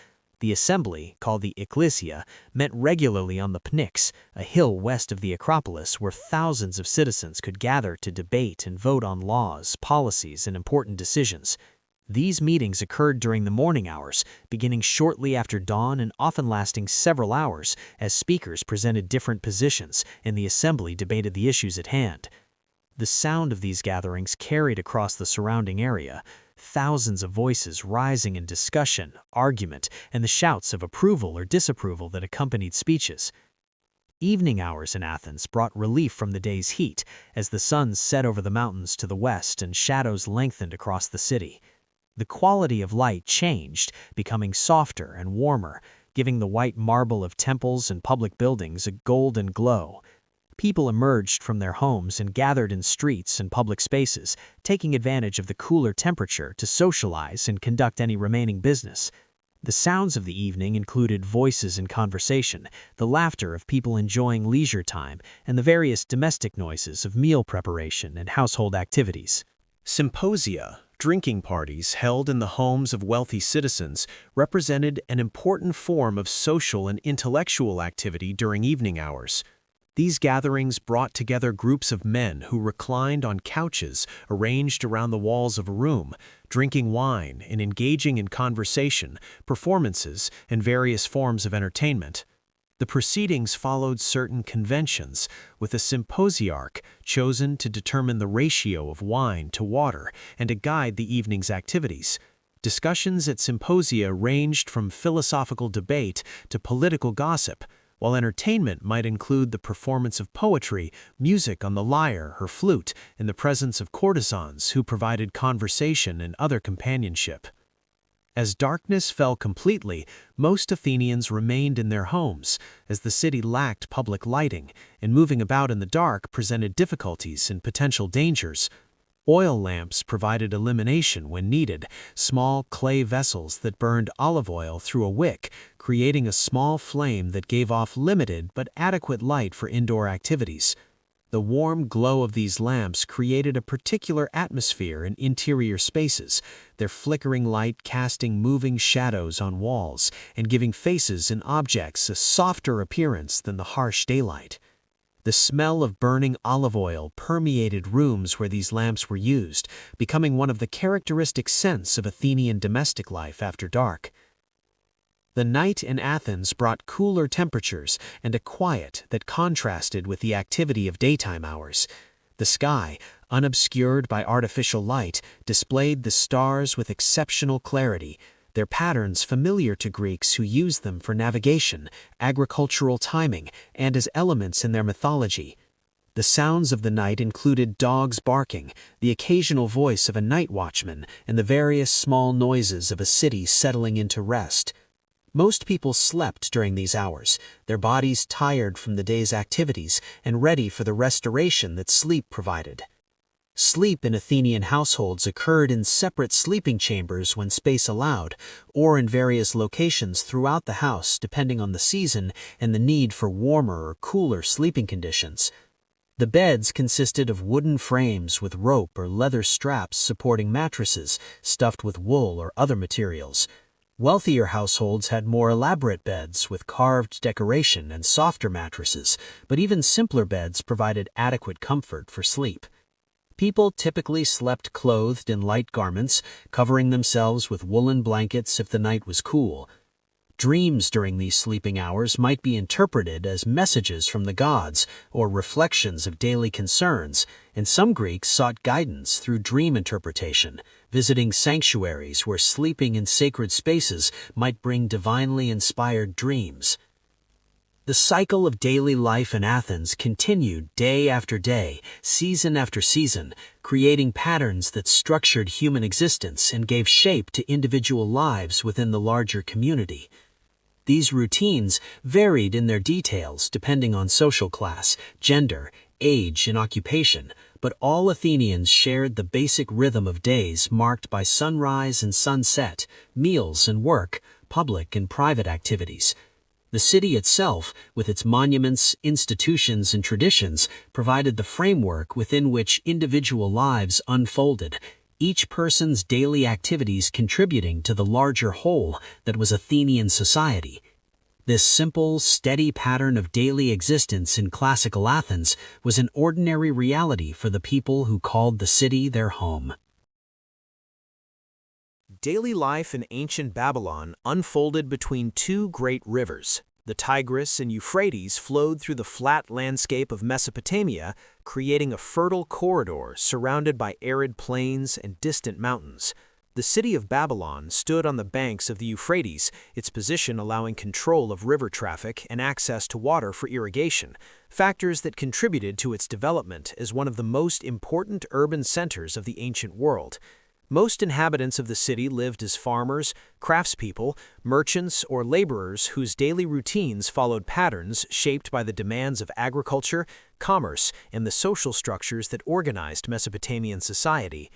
The assembly, called the Ecclesia, met regularly on the Pnyx, a hill west of the Acropolis where thousands of citizens could gather to debate and vote on laws, policies, and important decisions. These meetings occurred during the morning hours, beginning shortly after dawn and often lasting several hours as speakers presented different positions and the assembly debated the issues at hand. The sound of these gatherings carried across the surrounding area, thousands of voices rising in discussion, argument, and the shouts of approval or disapproval that accompanied speeches. Evening hours in Athens brought relief from the day's heat as the sun set over the mountains to the west and shadows lengthened across the city. The quality of light changed, becoming softer and warmer, giving the white marble of temples and public buildings a golden glow. People emerged from their homes and gathered in streets and public spaces, taking advantage of the cooler temperature to socialize and conduct any remaining business. The sounds of the evening included voices in conversation, the laughter of people enjoying leisure time, and the various domestic noises of meal preparation and household activities. Symposia, drinking parties held in the homes of wealthy citizens, represented an important form of social and intellectual activity during evening hours. These gatherings brought together groups of men who reclined on couches arranged around the walls of a room, drinking wine and engaging in conversation, performances, and various forms of entertainment. The proceedings followed certain conventions, with a symposiarch chosen to determine the ratio of wine to water and to guide the evening's activities. Discussions at symposia ranged from philosophical debate to political gossip, while entertainment might include the performance of poetry, music on the lyre or flute, in the presence of courtesans who provided conversation and other companionship. As darkness fell completely, most Athenians remained in their homes, as the city lacked public lighting, and moving about in the dark presented difficulties and potential dangers. Oil lamps provided illumination when needed, small clay vessels that burned olive oil through a wick, creating a small flame that gave off limited but adequate light for indoor activities. The warm glow of these lamps created a particular atmosphere in interior spaces, their flickering light casting moving shadows on walls and giving faces and objects a softer appearance than the harsh daylight. The smell of burning olive oil permeated rooms where these lamps were used, becoming one of the characteristic scents of Athenian domestic life after dark. The night in Athens brought cooler temperatures and a quiet that contrasted with the activity of daytime hours. The sky, unobscured by artificial light, displayed the stars with exceptional clarity, their patterns familiar to Greeks who used them for navigation, agricultural timing, and as elements in their mythology. The sounds of the night included dogs barking, the occasional voice of a night watchman, and the various small noises of a city settling into rest. Most people slept during these hours, their bodies tired from the day's activities and ready for the restoration that sleep provided. Sleep in Athenian households occurred in separate sleeping chambers when space allowed, or in various locations throughout the house depending on the season and the need for warmer or cooler sleeping conditions. The beds consisted of wooden frames with rope or leather straps supporting mattresses stuffed with wool or other materials. Wealthier households had more elaborate beds with carved decoration and softer mattresses, but even simpler beds provided adequate comfort for sleep. People typically slept clothed in light garments, covering themselves with woolen blankets if the night was cool. Dreams during these sleeping hours might be interpreted as messages from the gods or reflections of daily concerns, and some Greeks sought guidance through dream interpretation, visiting sanctuaries where sleeping in sacred spaces might bring divinely inspired dreams. The cycle of daily life in Athens continued day after day, season after season, creating patterns that structured human existence and gave shape to individual lives within the larger community. These routines varied in their details depending on social class, gender, age, and occupation, but all Athenians shared the basic rhythm of days marked by sunrise and sunset, meals and work, public and private activities. The city itself, with its monuments, institutions, and traditions, provided the framework within which individual lives unfolded, each person's daily activities contributing to the larger whole that was Athenian society. This simple, steady pattern of daily existence in classical Athens was an ordinary reality for the people who called the city their home. Daily life in ancient Babylon unfolded between two great rivers. The Tigris and Euphrates flowed through the flat landscape of Mesopotamia, creating a fertile corridor surrounded by arid plains and distant mountains. The city of Babylon stood on the banks of the Euphrates, its position allowing control of river traffic and access to water for irrigation, factors that contributed to its development as one of the most important urban centers of the ancient world. Most inhabitants of the city lived as farmers, craftspeople, merchants, or laborers whose daily routines followed patterns shaped by the demands of agriculture, commerce, and the social structures that organized Mesopotamian society.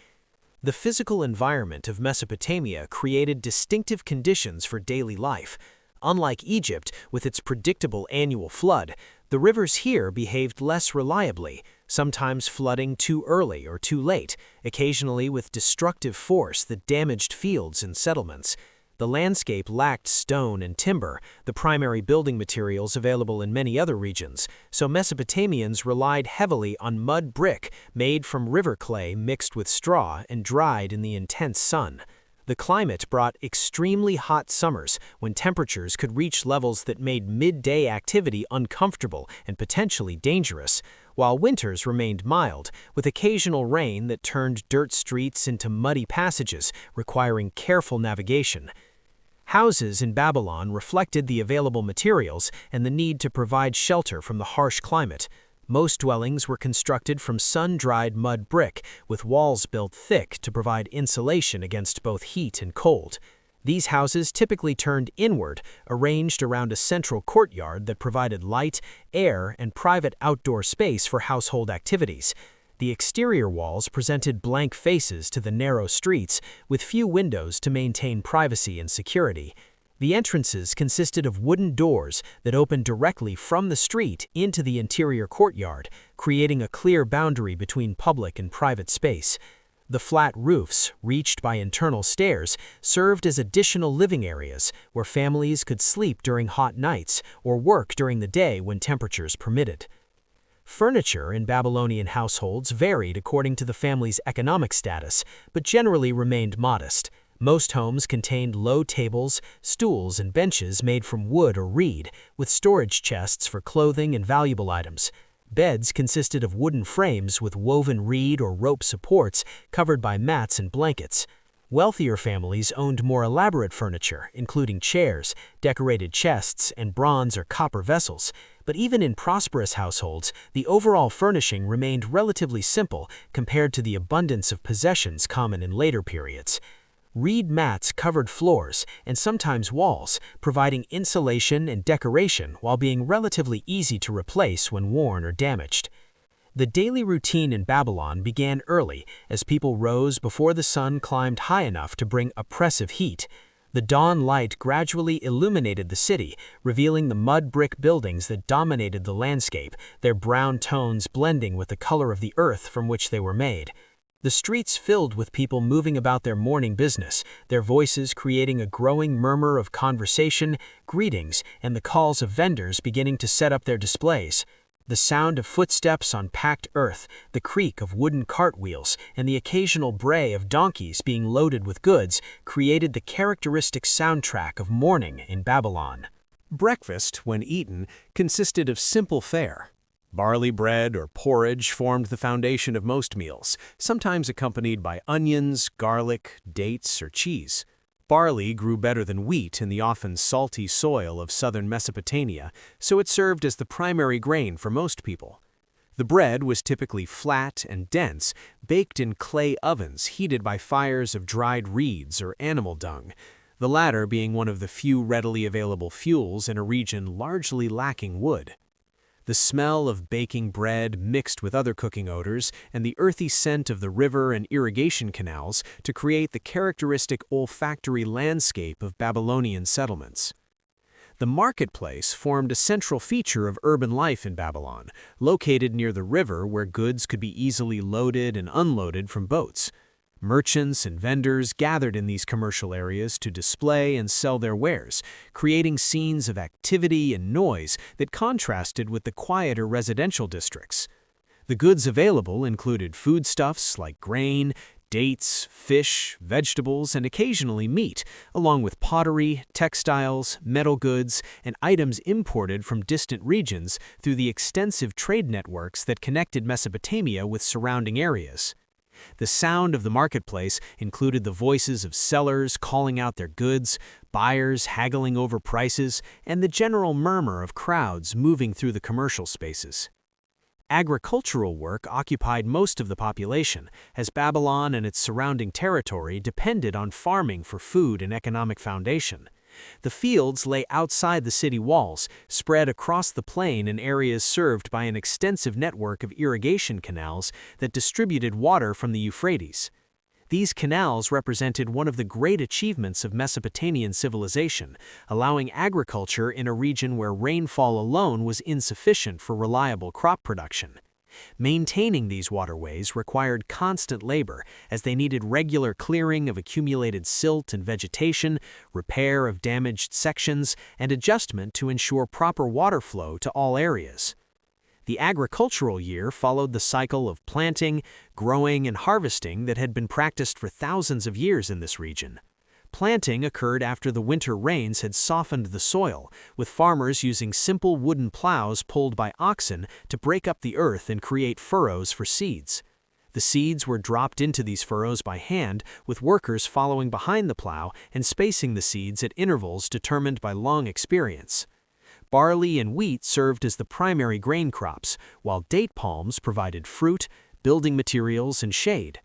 The physical environment of Mesopotamia created distinctive conditions for daily life. Unlike Egypt, with its predictable annual flood, the rivers here behaved less reliably, sometimes flooding too early or too late, occasionally with destructive force that damaged fields and settlements. The landscape lacked stone and timber, the primary building materials available in many other regions, so Mesopotamians relied heavily on mud brick made from river clay mixed with straw and dried in the intense sun. The climate brought extremely hot summers when temperatures could reach levels that made midday activity uncomfortable and potentially dangerous, while winters remained mild, with occasional rain that turned dirt streets into muddy passages requiring careful navigation. Houses in Babylon reflected the available materials and the need to provide shelter from the harsh climate. Most dwellings were constructed from sun-dried mud brick, with walls built thick to provide insulation against both heat and cold. These houses typically turned inward, arranged around a central courtyard that provided light, air, and private outdoor space for household activities. The exterior walls presented blank faces to the narrow streets, with few windows to maintain privacy and security. The entrances consisted of wooden doors that opened directly from the street into the interior courtyard, creating a clear boundary between public and private space. The flat roofs, reached by internal stairs, served as additional living areas where families could sleep during hot nights or work during the day when temperatures permitted. Furniture in Babylonian households varied according to the family's economic status, but generally remained modest. Most homes contained low tables, stools, and benches made from wood or reed, with storage chests for clothing and valuable items. Beds consisted of wooden frames with woven reed or rope supports covered by mats and blankets. Wealthier families owned more elaborate furniture, including chairs, decorated chests, and bronze or copper vessels. But even in prosperous households, the overall furnishing remained relatively simple compared to the abundance of possessions common in later periods. Reed mats covered floors and sometimes walls, providing insulation and decoration while being relatively easy to replace when worn or damaged. The daily routine in Babylon began early as people rose before the sun climbed high enough to bring oppressive heat. The dawn light gradually illuminated the city, revealing the mud brick buildings that dominated the landscape, their brown tones blending with the color of the earth from which they were made. The streets filled with people moving about their morning business, their voices creating a growing murmur of conversation, greetings, and the calls of vendors beginning to set up their displays. The sound of footsteps on packed earth, the creak of wooden cartwheels, and the occasional bray of donkeys being loaded with goods created the characteristic soundtrack of morning in Babylon. Breakfast, when eaten, consisted of simple fare. Barley bread or porridge formed the foundation of most meals, sometimes accompanied by onions, garlic, dates, or cheese. Barley grew better than wheat in the often salty soil of southern Mesopotamia, so it served as the primary grain for most people. The bread was typically flat and dense, baked in clay ovens heated by fires of dried reeds or animal dung, the latter being one of the few readily available fuels in a region largely lacking wood. The smell of baking bread mixed with other cooking odors and the earthy scent of the river and irrigation canals to create the characteristic olfactory landscape of Babylonian settlements. The marketplace formed a central feature of urban life in Babylon, located near the river where goods could be easily loaded and unloaded from boats. Merchants and vendors gathered in these commercial areas to display and sell their wares, creating scenes of activity and noise that contrasted with the quieter residential districts. The goods available included foodstuffs like grain, dates, fish, vegetables, and occasionally meat, along with pottery, textiles, metal goods, and items imported from distant regions through the extensive trade networks that connected Mesopotamia with surrounding areas. The sound of the marketplace included the voices of sellers calling out their goods, buyers haggling over prices, and the general murmur of crowds moving through the commercial spaces. Agricultural work occupied most of the population, as Babylon and its surrounding territory depended on farming for food and economic foundation. The fields lay outside the city walls, spread across the plain in areas served by an extensive network of irrigation canals that distributed water from the Euphrates. These canals represented one of the great achievements of Mesopotamian civilization, allowing agriculture in a region where rainfall alone was insufficient for reliable crop production. Maintaining these waterways required constant labor, as they needed regular clearing of accumulated silt and vegetation, repair of damaged sections, and adjustment to ensure proper water flow to all areas. The agricultural year followed the cycle of planting, growing, and harvesting that had been practiced for thousands of years in this region. Planting occurred after the winter rains had softened the soil, with farmers using simple wooden plows pulled by oxen to break up the earth and create furrows for seeds. The seeds were dropped into these furrows by hand, with workers following behind the plow and spacing the seeds at intervals determined by long experience. Barley and wheat served as the primary grain crops, while date palms provided fruit, building materials, and shade.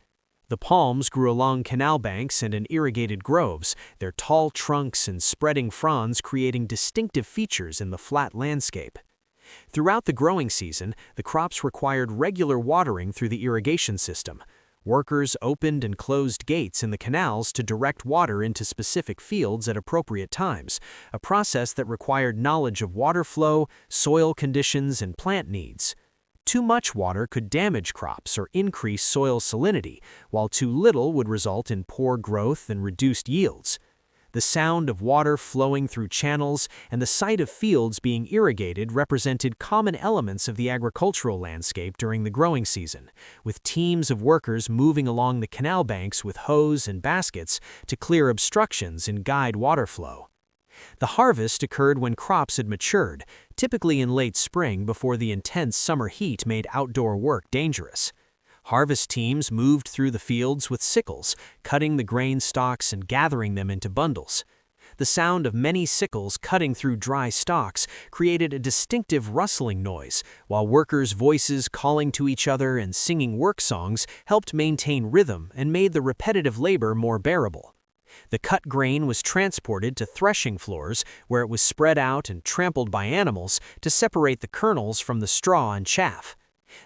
The palms grew along canal banks and in irrigated groves, their tall trunks and spreading fronds creating distinctive features in the flat landscape. Throughout the growing season, the crops required regular watering through the irrigation system. Workers opened and closed gates in the canals to direct water into specific fields at appropriate times, a process that required knowledge of water flow, soil conditions, and plant needs. Too much water could damage crops or increase soil salinity, while too little would result in poor growth and reduced yields. The sound of water flowing through channels and the sight of fields being irrigated represented common elements of the agricultural landscape during the growing season, with teams of workers moving along the canal banks with hose and baskets to clear obstructions and guide water flow. The harvest occurred when crops had matured, typically in late spring before the intense summer heat made outdoor work dangerous. Harvest teams moved through the fields with sickles, cutting the grain stalks and gathering them into bundles. The sound of many sickles cutting through dry stalks created a distinctive rustling noise, while workers' voices calling to each other and singing work songs helped maintain rhythm and made the repetitive labor more bearable. The cut grain was transported to threshing floors where it was spread out and trampled by animals to separate the kernels from the straw and chaff.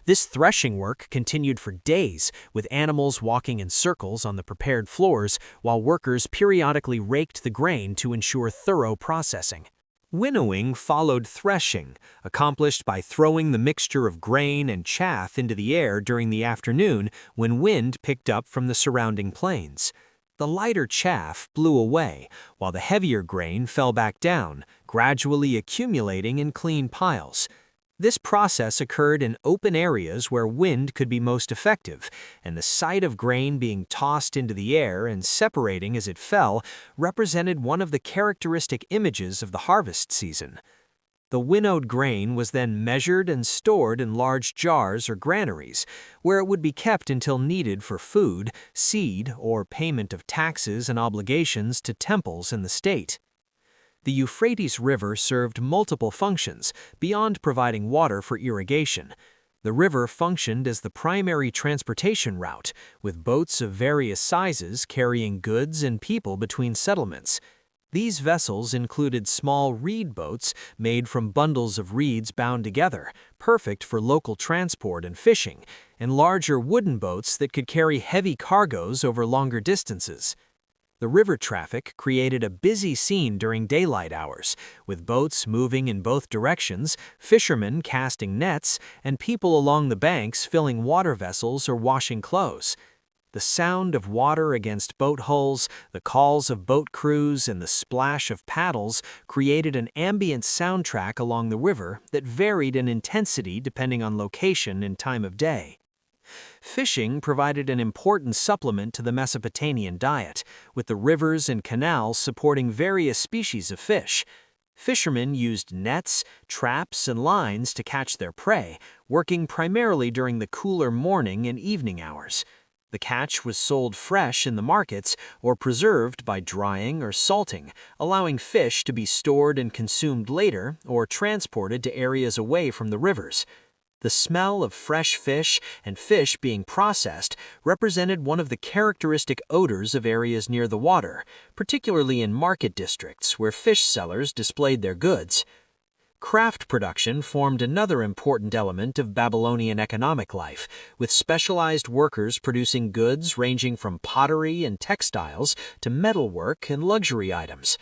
This threshing work continued for days, with animals walking in circles on the prepared floors while workers periodically raked the grain to ensure thorough processing. Winnowing followed threshing, accomplished by throwing the mixture of grain and chaff into the air during the afternoon when wind picked up from the surrounding plains. The lighter chaff blew away, while the heavier grain fell back down, gradually accumulating in clean piles. This process occurred in open areas where wind could be most effective, and the sight of grain being tossed into the air and separating as it fell represented one of the characteristic images of the harvest season. The winnowed grain was then measured and stored in large jars or granaries, where it would be kept until needed for food, seed, or payment of taxes and obligations to temples in the state. The Euphrates River served multiple functions beyond providing water for irrigation. The river functioned as the primary transportation route, with boats of various sizes carrying goods and people between settlements. These vessels included small reed boats made from bundles of reeds bound together, perfect for local transport and fishing, and larger wooden boats that could carry heavy cargoes over longer distances. The river traffic created a busy scene during daylight hours, with boats moving in both directions, fishermen casting nets, and people along the banks filling water vessels or washing clothes. The sound of water against boat hulls, the calls of boat crews, and the splash of paddles created an ambient soundtrack along the river that varied in intensity depending on location and time of day. Fishing provided an important supplement to the Mesopotamian diet, with the rivers and canals supporting various species of fish. Fishermen used nets, traps, and lines to catch their prey, working primarily during the cooler morning and evening hours. The catch was sold fresh in the markets or preserved by drying or salting, allowing fish to be stored and consumed later or transported to areas away from the rivers. The smell of fresh fish and fish being processed represented one of the characteristic odors of areas near the water, particularly in market districts where fish sellers displayed their goods. Craft production formed another important element of Babylonian economic life, with specialized workers producing goods ranging from pottery and textiles to metalwork and luxury items.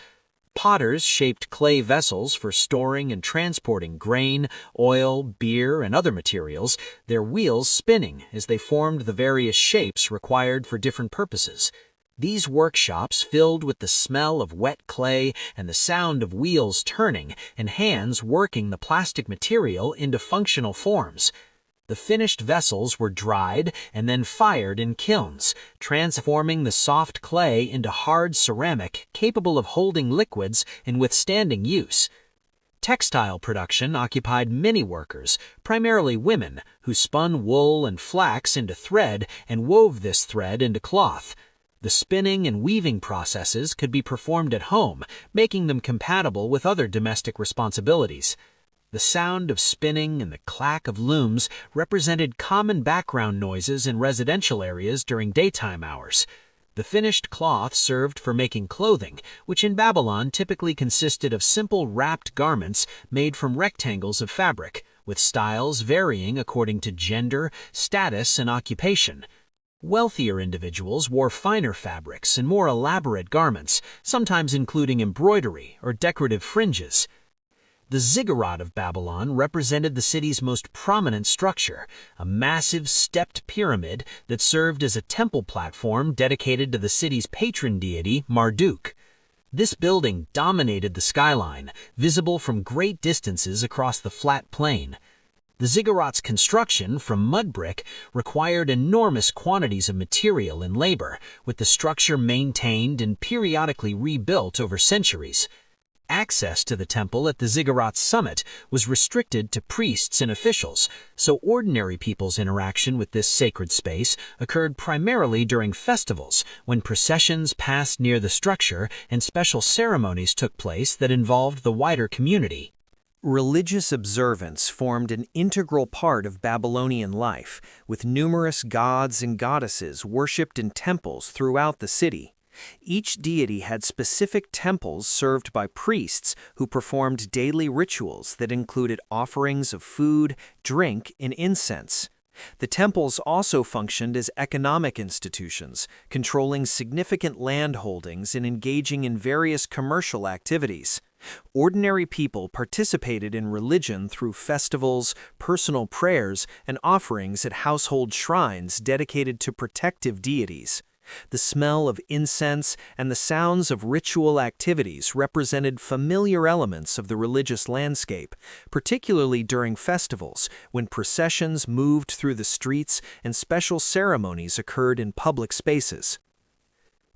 Potters shaped clay vessels for storing and transporting grain, oil, beer, and other materials, their wheels spinning as they formed the various shapes required for different purposes. These workshops, filled with the smell of wet clay and the sound of wheels turning and hands working the plastic material into functional forms. The finished vessels were dried and then fired in kilns, transforming the soft clay into hard ceramic capable of holding liquids and withstanding use. Textile production occupied many workers, primarily women, who spun wool and flax into thread and wove this thread into cloth. The spinning and weaving processes could be performed at home, making them compatible with other domestic responsibilities. The sound of spinning and the clack of looms represented common background noises in residential areas during daytime hours. The finished cloth served for making clothing, which in Babylon typically consisted of simple wrapped garments made from rectangles of fabric, with styles varying according to gender, status, and occupation. Wealthier individuals wore finer fabrics and more elaborate garments, sometimes including embroidery or decorative fringes. The ziggurat of Babylon represented the city's most prominent structure, a massive stepped pyramid that served as a temple platform dedicated to the city's patron deity, Marduk. This building dominated the skyline, visible from great distances across the flat plain. The ziggurat's construction from mud brick required enormous quantities of material and labor, with the structure maintained and periodically rebuilt over centuries. Access to the temple at the ziggurat's summit was restricted to priests and officials, so ordinary people's interaction with this sacred space occurred primarily during festivals, when processions passed near the structure and special ceremonies took place that involved the wider community. Religious observance formed an integral part of Babylonian life, with numerous gods and goddesses worshipped in temples throughout the city. Each deity had specific temples served by priests who performed daily rituals that included offerings of food, drink, and incense. The temples also functioned as economic institutions, controlling significant land holdings and engaging in various commercial activities. Ordinary people participated in religion through festivals, personal prayers, and offerings at household shrines dedicated to protective deities. The smell of incense and the sounds of ritual activities represented familiar elements of the religious landscape, particularly during festivals, when processions moved through the streets and special ceremonies occurred in public spaces.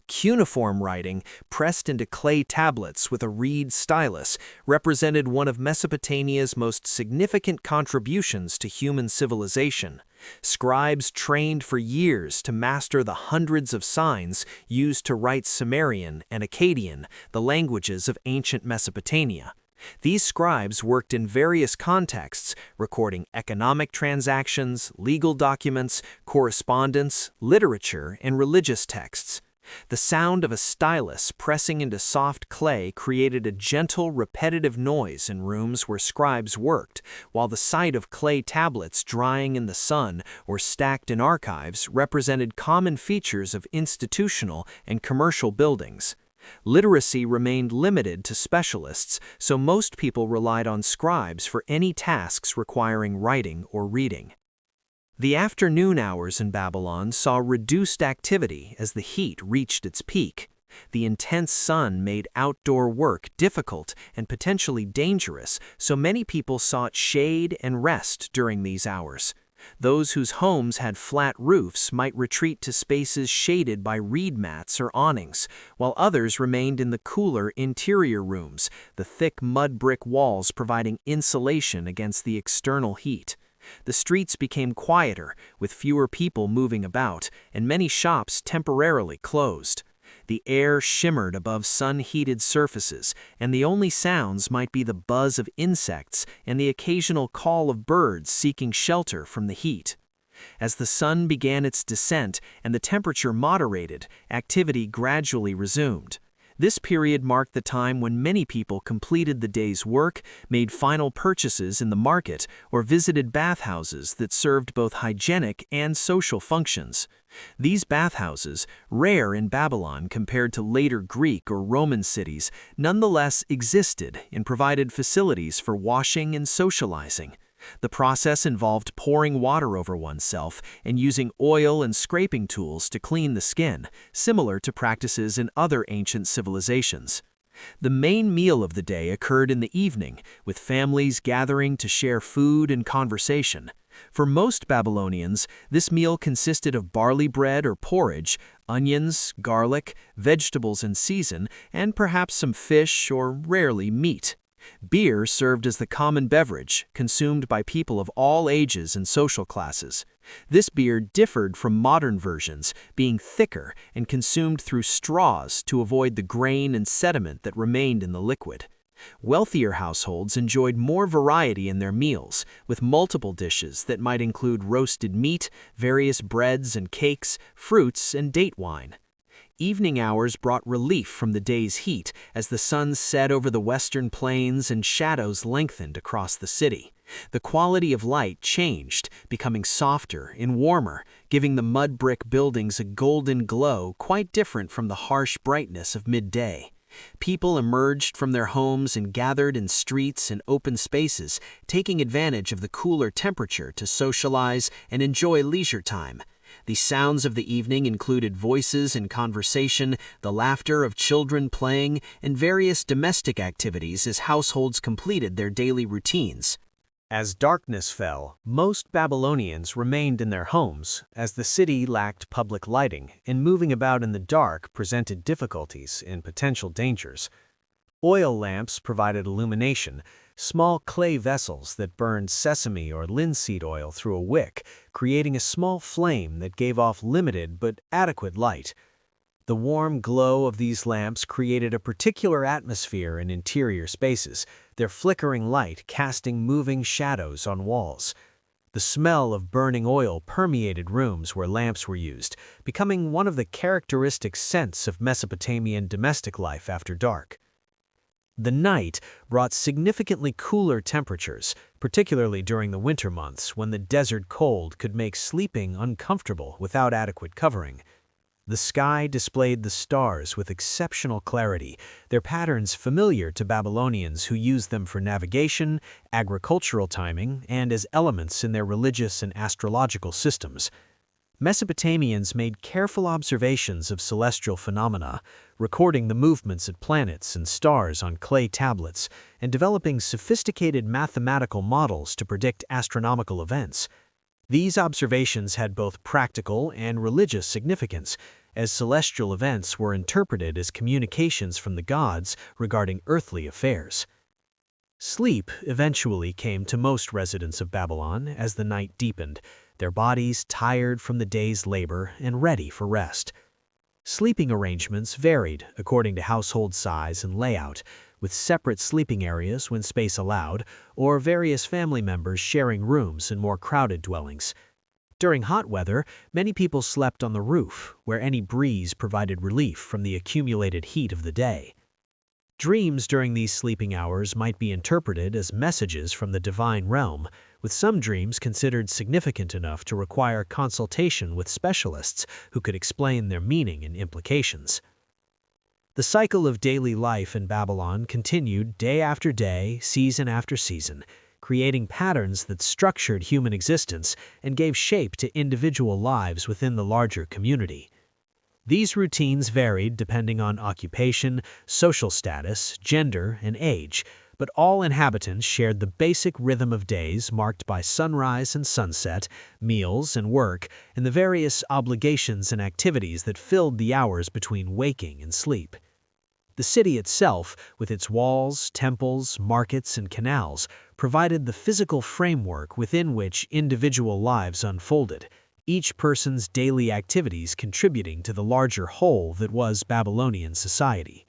Cuneiform writing, pressed into clay tablets with a reed stylus, represented one of Mesopotamia's most significant contributions to human civilization. Scribes trained for years to master the hundreds of signs used to write Sumerian and Akkadian, the languages of ancient Mesopotamia. These scribes worked in various contexts, recording economic transactions, legal documents, correspondence, literature, and religious texts. The sound of a stylus pressing into soft clay created a gentle, repetitive noise in rooms where scribes worked, while the sight of clay tablets drying in the sun or stacked in archives represented common features of institutional and commercial buildings. Literacy remained limited to specialists, so most people relied on scribes for any tasks requiring writing or reading. The afternoon hours in Babylon saw reduced activity as the heat reached its peak. The intense sun made outdoor work difficult and potentially dangerous, so many people sought shade and rest during these hours. Those whose homes had flat roofs might retreat to spaces shaded by reed mats or awnings, while others remained in the cooler interior rooms, the thick mud brick walls providing insulation against the external heat. The streets became quieter, with fewer people moving about, and many shops temporarily closed. The air shimmered above sun-heated surfaces, and the only sounds might be the buzz of insects and the occasional call of birds seeking shelter from the heat. As the sun began its descent and the temperature moderated, activity gradually resumed. This period marked the time when many people completed the day's work, made final purchases in the market, or visited bathhouses that served both hygienic and social functions. These bathhouses, rare in Babylon compared to later Greek or Roman cities, nonetheless existed and provided facilities for washing and socializing. The process involved pouring water over oneself and using oil and scraping tools to clean the skin, similar to practices in other ancient civilizations. The main meal of the day occurred in the evening, with families gathering to share food and conversation. For most Babylonians, this meal consisted of barley bread or porridge, onions, garlic, vegetables in season, and perhaps some fish or rarely meat. Beer served as the common beverage, consumed by people of all ages and social classes. This beer differed from modern versions, being thicker and consumed through straws to avoid the grain and sediment that remained in the liquid. Wealthier households enjoyed more variety in their meals, with multiple dishes that might include roasted meat, various breads and cakes, fruits, and date wine. Evening hours brought relief from the day's heat as the sun set over the western plains and shadows lengthened across the city. The quality of light changed, becoming softer and warmer, giving the mud brick buildings a golden glow quite different from the harsh brightness of midday. People emerged from their homes and gathered in streets and open spaces, taking advantage of the cooler temperature to socialize and enjoy leisure time. The sounds of the evening included voices and conversation, the laughter of children playing, and various domestic activities as households completed their daily routines. As darkness fell, most Babylonians remained in their homes, as the city lacked public lighting, and moving about in the dark presented difficulties and potential dangers. Oil lamps provided illumination, small clay vessels that burned sesame or linseed oil through a wick, creating a small flame that gave off limited but adequate light. The warm glow of these lamps created a particular atmosphere in interior spaces, their flickering light casting moving shadows on walls. The smell of burning oil permeated rooms where lamps were used, becoming one of the characteristic scents of Mesopotamian domestic life after dark. The night brought significantly cooler temperatures, particularly during the winter months when the desert cold could make sleeping uncomfortable without adequate covering. The sky displayed the stars with exceptional clarity, their patterns familiar to Babylonians who used them for navigation, agricultural timing, and as elements in their religious and astrological systems. Mesopotamians made careful observations of celestial phenomena, recording the movements of planets and stars on clay tablets, and developing sophisticated mathematical models to predict astronomical events. These observations had both practical and religious significance, as celestial events were interpreted as communications from the gods regarding earthly affairs. Sleep eventually came to most residents of Babylon as the night deepened, their bodies tired from the day's labor and ready for rest. Sleeping arrangements varied according to household size and layout, with separate sleeping areas when space allowed, or various family members sharing rooms in more crowded dwellings. During hot weather, many people slept on the roof, where any breeze provided relief from the accumulated heat of the day. Dreams during these sleeping hours might be interpreted as messages from the divine realm, with some dreams considered significant enough to require consultation with specialists who could explain their meaning and implications. The cycle of daily life in Babylon continued day after day, season after season, creating patterns that structured human existence and gave shape to individual lives within the larger community. These routines varied depending on occupation, social status, gender, and age, but all inhabitants shared the basic rhythm of days marked by sunrise and sunset, meals and work, and the various obligations and activities that filled the hours between waking and sleep. The city itself, with its walls, temples, markets, and canals, provided the physical framework within which individual lives unfolded, each person's daily activities contributing to the larger whole that was Babylonian society.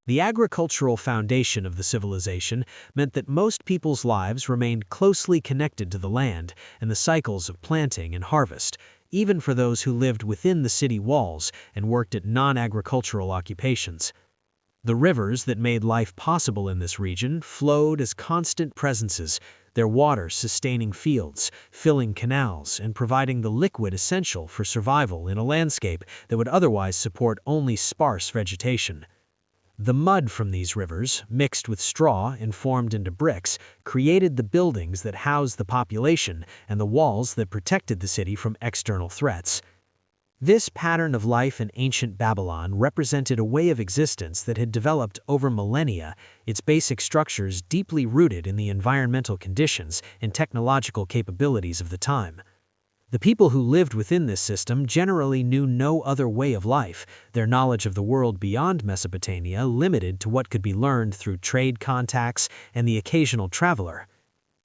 The agricultural foundation of the civilization meant that most people's lives remained closely connected to the land and the cycles of planting and harvest, even for those who lived within the city walls and worked at non-agricultural occupations. The rivers that made life possible in this region flowed as constant presences, their water sustaining fields, filling canals, and providing the liquid essential for survival in a landscape that would otherwise support only sparse vegetation. The mud from these rivers, mixed with straw and formed into bricks, created the buildings that housed the population and the walls that protected the city from external threats. This pattern of life in ancient Babylon represented a way of existence that had developed over millennia, its basic structures deeply rooted in the environmental conditions and technological capabilities of the time. The people who lived within this system generally knew no other way of life, their knowledge of the world beyond Mesopotamia limited to what could be learned through trade contacts and the occasional traveler.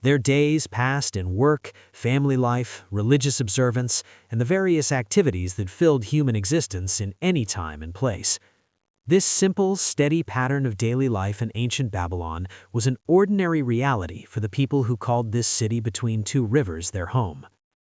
Their days passed in work, family life, religious observance, and the various activities that filled human existence in any time and place. This simple, steady pattern of daily life in ancient Babylon was an ordinary reality for the people who called this city between two rivers their home.